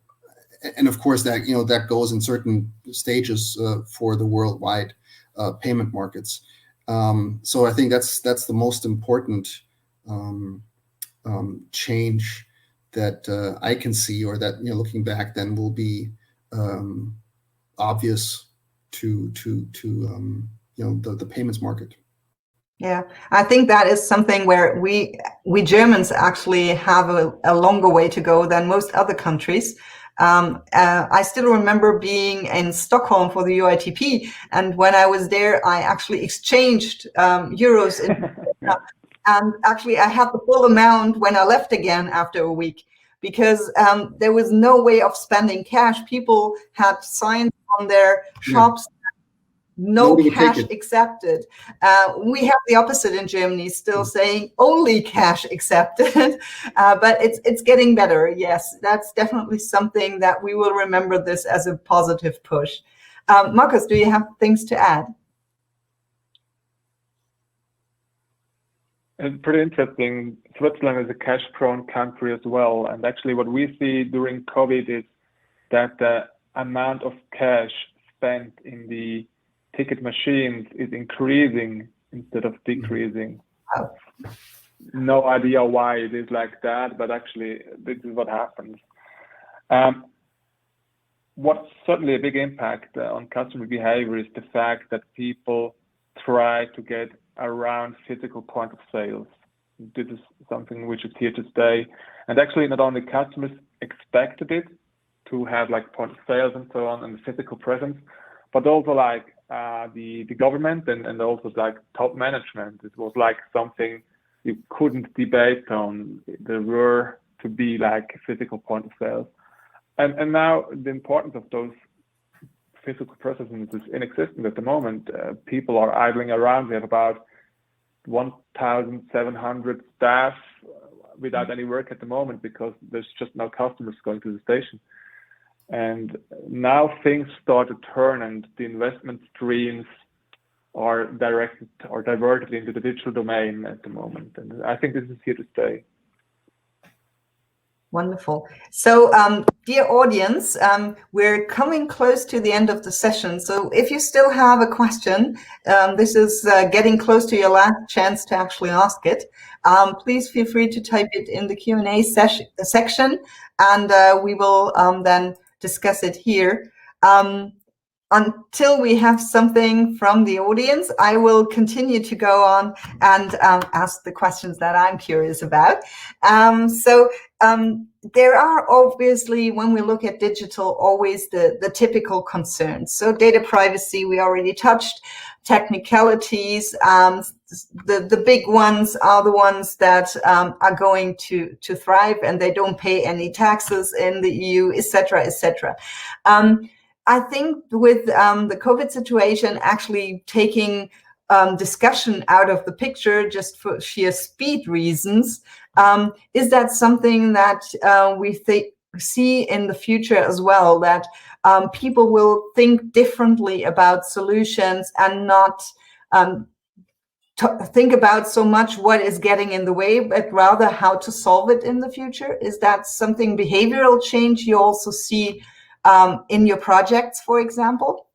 and of course that goes in certain stages for the worldwide payment markets. So I think that's the most important change that I can see, or that looking back then will be obvious to the payments market. Yeah, I think that is something where we Germans actually have a longer way to go than most other countries. I still remember being in Stockholm for the UITP, and when I was there, I actually exchanged euros and actually I had the full amount when I left again after a week, because there was no way of spending cash. People had signs on their shops. No cash accepted. We have the opposite in Germany, still saying only cash accepted, but it's getting better. Yes, that's definitely something that we will remember this as a positive push. Markus, do you have things to add? It's pretty interesting. Switzerland is a cash-prone country as well, and actually what we see during COVID is that the amount of cash spent in the ticket machines is increasing instead of decreasing. Oh. No idea why it is like that, but actually this is what happens. What's certainly a big impact on customer behavior is the fact that people try to get around physical point of sales. This is something which is here to stay. And actually not only customers expected it to have like point of sales and so on, and the physical presence, but also like the government and also like top management. It was like something you couldn't debate on. There were to be like physical point of sale. And now the importance of those physical processes is inexistent at the moment. People are idling around. We have about 1,700 staff without any work at the moment because there's just no customers going to the station. And now things start to turn, and the investment streams are directed or diverted into the digital domain at the moment. And I think this is here to stay. Wonderful. So, dear audience, we're coming close to the end of the session. So if you still have a question, this is getting close to your last chance to actually ask it. Please feel free to type it in the Q&A section, and we will then discuss it here. Until we have something from the audience, I will continue to go on and ask the questions that I'm curious about. There are obviously, when we look at digital, always the typical concerns. So data privacy, we already touched. Technicalities, the big ones are the ones that are going to thrive, and they don't pay any taxes in the EU, etc., etc. I think with the COVID situation actually taking discussion out of the picture just for sheer speed reasons, is that something that we see in the future as well, that people will think differently about solutions and not think about so much what is getting in the way, but rather how to solve it in the future? Is that something, behavioral change, you also see in your projects, for example?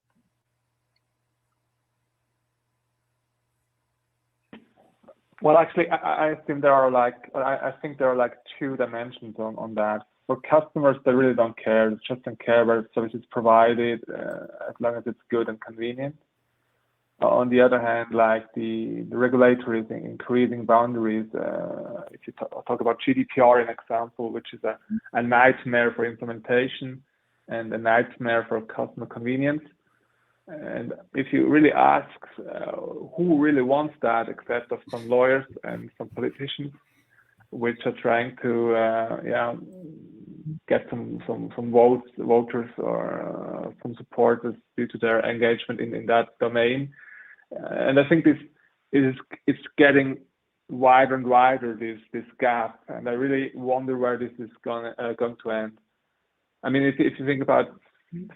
Well, actually, I think there are like two dimensions on that. For customers, they really don't care. They just don't care where the service is provided, as long as it's good and convenient. On the other hand, like the regulator is increasing boundaries. If you talk about GDPR, an example, which is a nightmare for implementation and a nightmare for customer convenience. And if you really ask who really wants that, except of some lawyers and some politicians, which are trying to get some voters or some supporters due to their engagement in that domain. And I think it's getting wider and wider, this gap, and I really wonder where this is going to end. I mean, if you think about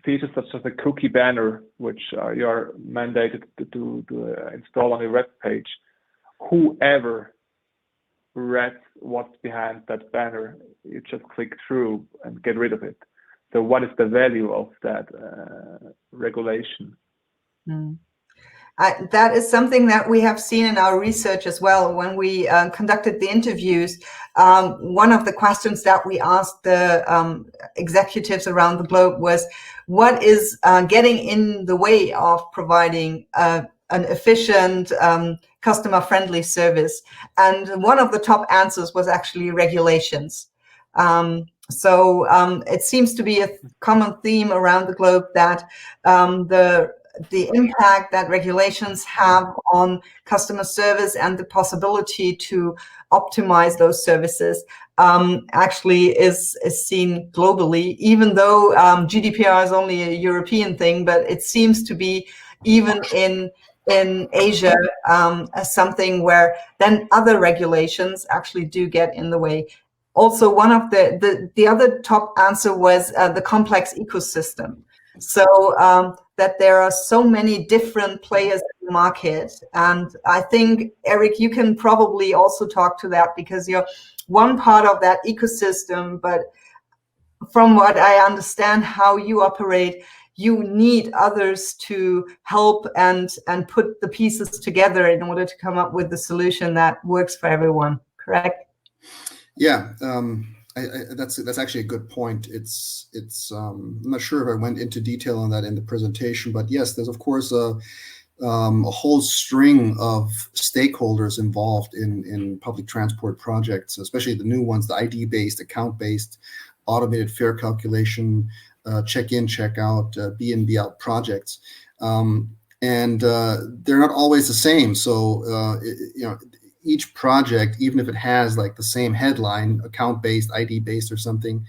features such as a cookie banner, which you're mandated to install on your web page, whoever reads what's behind that banner, you just click through and get rid of it. So what is the value of that regulation? That is something that we have seen in our research as well. When we conducted the interviews, one of the questions that we asked the executives around the globe was, what is getting in the way of providing an efficient, customer-friendly service? And one of the top answers was actually regulations. So it seems to be a common theme around the globe that the impact that regulations have on customer service and the possibility to optimize those services actually is seen globally, even though GDPR is only a European thing, but it seems to be even in Asia something where then other regulations actually do get in the way. Also, one of the other top answer was the complex ecosystem. So that there are so many different players in the market. And I think, Eric, you can probably also talk to that, because you're one part of that ecosystem. But from what I understand how you operate, you need others to help and put the pieces together in order to come up with the solution that works for everyone, correct? Yeah. That's actually a good point. It's I'm not sure if I went into detail on that in the presentation, but yes, there's of course a whole string of stakeholders involved in public transport projects, especially the new ones, the ID-based, account-based, automated fare calculation, check-in, check-out, B-in, B-out projects, and they're not always the same. So each project, even if it has like the same headline, account-based, ID-based, or something,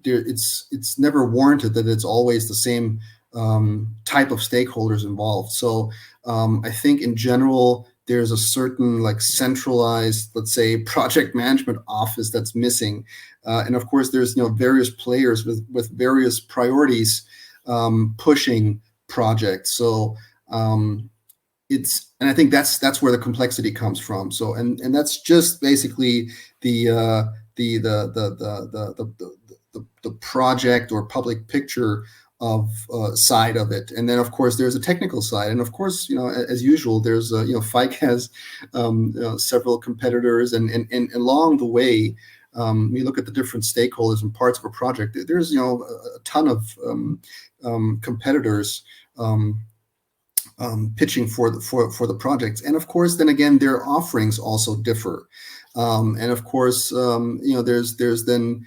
it's never warranted that it's always the same type of stakeholders involved. So I think in general, there's a certain like centralized, let's say, project management office that's missing, and of course, there's various players with various priorities pushing projects. So and I think that's where the complexity comes from. So and that's just basically the project or public picture of side of it. And then of course there's a technical side, and of course, you know, as usual, there's you know, FIKE has several competitors, and along the way, we look at the different stakeholders and parts of a project. There's, you know, a ton of competitors pitching for the projects, and of course, then again, their offerings also differ, and of course, you know, there's then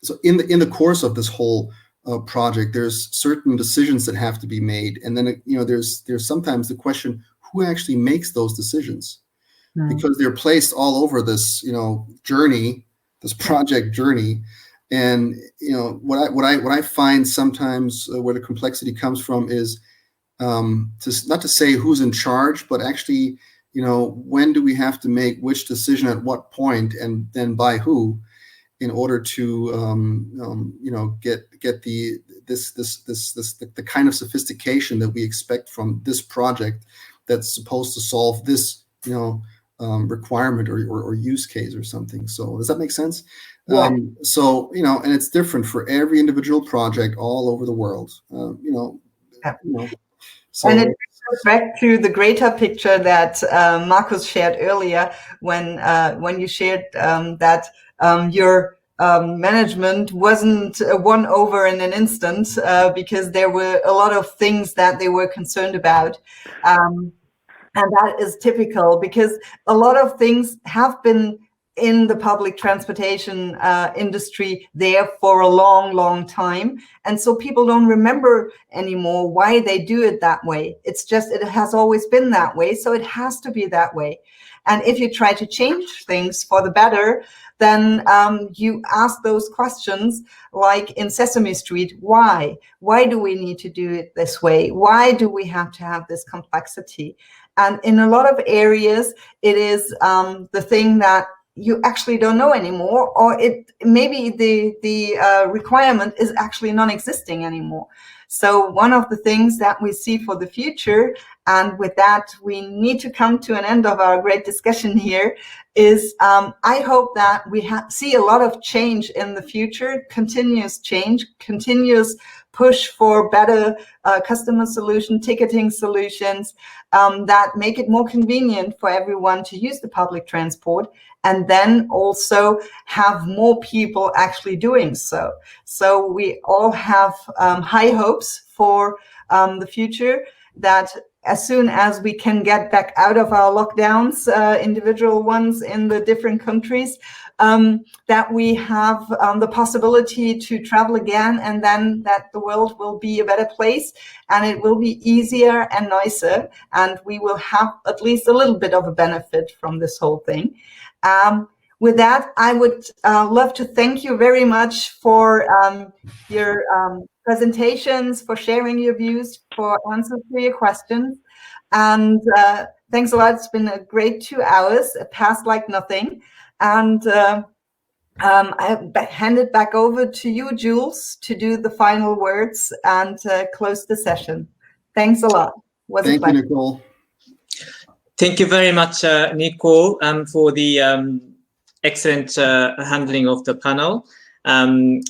so in the course of this whole project, there's certain decisions that have to be made, and then, you know, there's sometimes the question, who actually makes those decisions, because they're placed all over this, you know, journey, this project journey. And, you know, what I find sometimes where the complexity comes from is not to say who's in charge, but actually, you know, when do we have to make which decision at what point, and then by who, in order to you know, get the kind of sophistication that we expect from this project that's supposed to solve this, you know, requirement or use case or something. So does that make sense? Yeah. So, you know, and it's different for every individual project all over the world. You know, Yeah. you know, so, and it goes back to the greater picture that Markus shared earlier, when you shared that your management wasn't won over in an instant, because there were a lot of things that they were concerned about. And that is typical, because a lot of things have been in the public transportation industry there for a long, long time. And so people don't remember anymore why they do it that way. It's just, it has always been that way, so it has to be that way. And if you try to change things for the better, then you ask those questions, like in Sesame Street, why? Why do we need to do it this way? Why do we have to have this complexity? And in a lot of areas, it is the thing that you actually don't know anymore, or it maybe the requirement is actually non-existing anymore. So one of the things that we see for the future, and with that we need to come to an end of our great discussion here, is I hope that we see a lot of change in the future, continuous change, continuous push for better customer solution, ticketing solutions that make it more convenient for everyone to use the public transport, and then also have more people actually doing so. So we all have high hopes for the future, that as soon as we can get back out of our lockdowns, individual ones in the different countries, that we have the possibility to travel again, and then that the world will be a better place, and it will be easier and nicer, and we will have at least a little bit of a benefit from this whole thing. With that, I would love to thank you very much for your presentations, for sharing your views, for answers to your questions. And thanks a lot. It's been a great 2 hours. It passed like nothing. And I hand it back over to you, Jules, to do the final words and close the session. Thanks a lot. Thank you, Nicole. Thank you very much, Nicole, for the excellent handling of the panel, and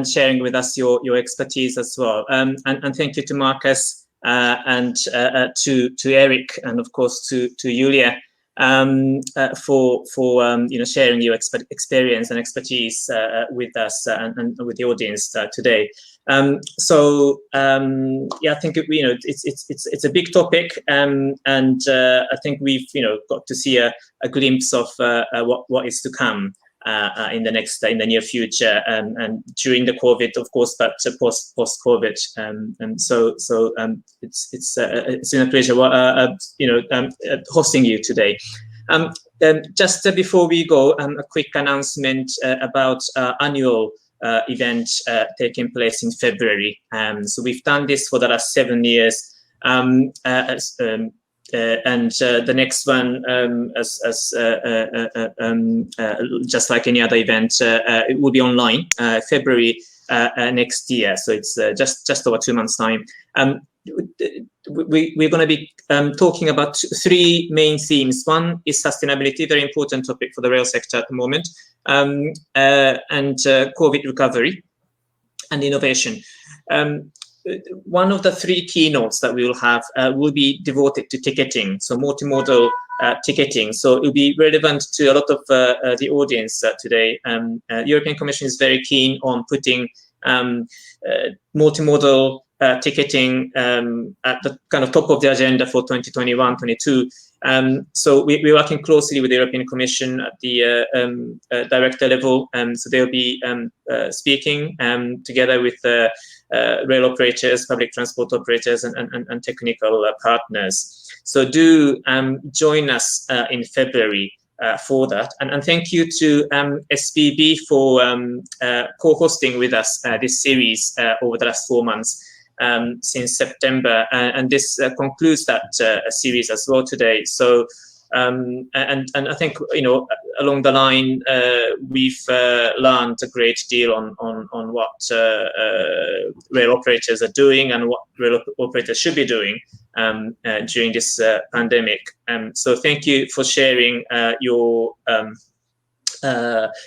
sharing with us your expertise as well. And thank you to Markus and to Eric, and of course to Julia, for you know, sharing your experience and expertise with us and with the audience today. So yeah, I think you know, it's a big topic, and I think we've, you know, got to see a glimpse of what is to come in the near future, and during the COVID, of course, but post COVID. So it's been a pleasure, you know, hosting you today. Just before we go, a quick announcement about annual event taking place in February. So we've done this for the last 7 years, and the next one, just like any other event, it will be online February next year. So it's just over 2 months' time. we're going to be talking about three main themes. One is sustainability, very important topic for the rail sector at the moment, and COVID recovery and innovation. One of the three keynotes that we will have will be devoted to ticketing, so multimodal ticketing. So it will be relevant to a lot of the audience today. European Commission is very keen on putting multimodal ticketing at the kind of top of the agenda for 2021-22. So we're working closely with the European Commission at the director level. So they'll be speaking together with rail operators, public transport operators, and technical partners. So do join us in February for that. And thank you to SBB for co-hosting with us this series over the last 4 months. Since September, and this concludes that series as well today. So, and I think, you know, along the line, we've learned a great deal on what rail operators are doing and what rail operators should be doing during this pandemic. So thank you for sharing your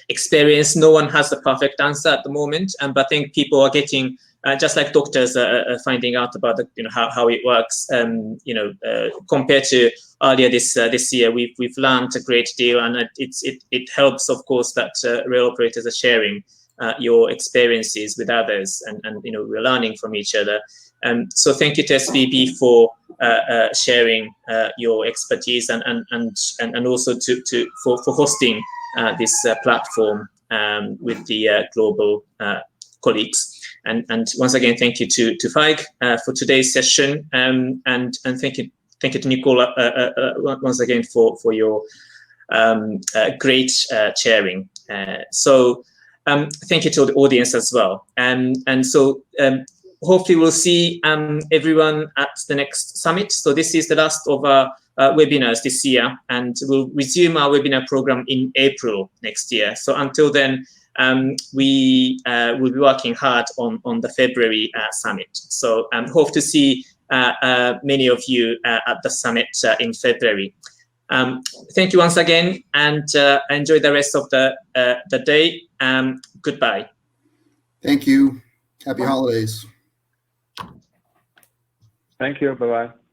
experience. No one has the perfect answer at the moment, but I think people are getting just like doctors are finding out about the, you know, how it works. You know, compared to earlier this year, we've learned a great deal, and it helps, of course, that rail operators are sharing your experiences with others, and you know, we're learning from each other. So thank you to SBB for sharing your expertise, and also for hosting this platform with the global colleagues. And once again, thank you to FAIG for today's session, and thank you to Nicole once again for your great chairing. So thank you to the audience as well, and so hopefully we'll see everyone at the next summit. So this is the last of our webinars this year, and we'll resume our webinar program in April next year. So until then, we will be working hard on the February summit. So hope to see many of you at the summit in February. Thank you once again, and enjoy the rest of the day. Goodbye. Thank you. Happy holidays. Thank you. Bye-bye.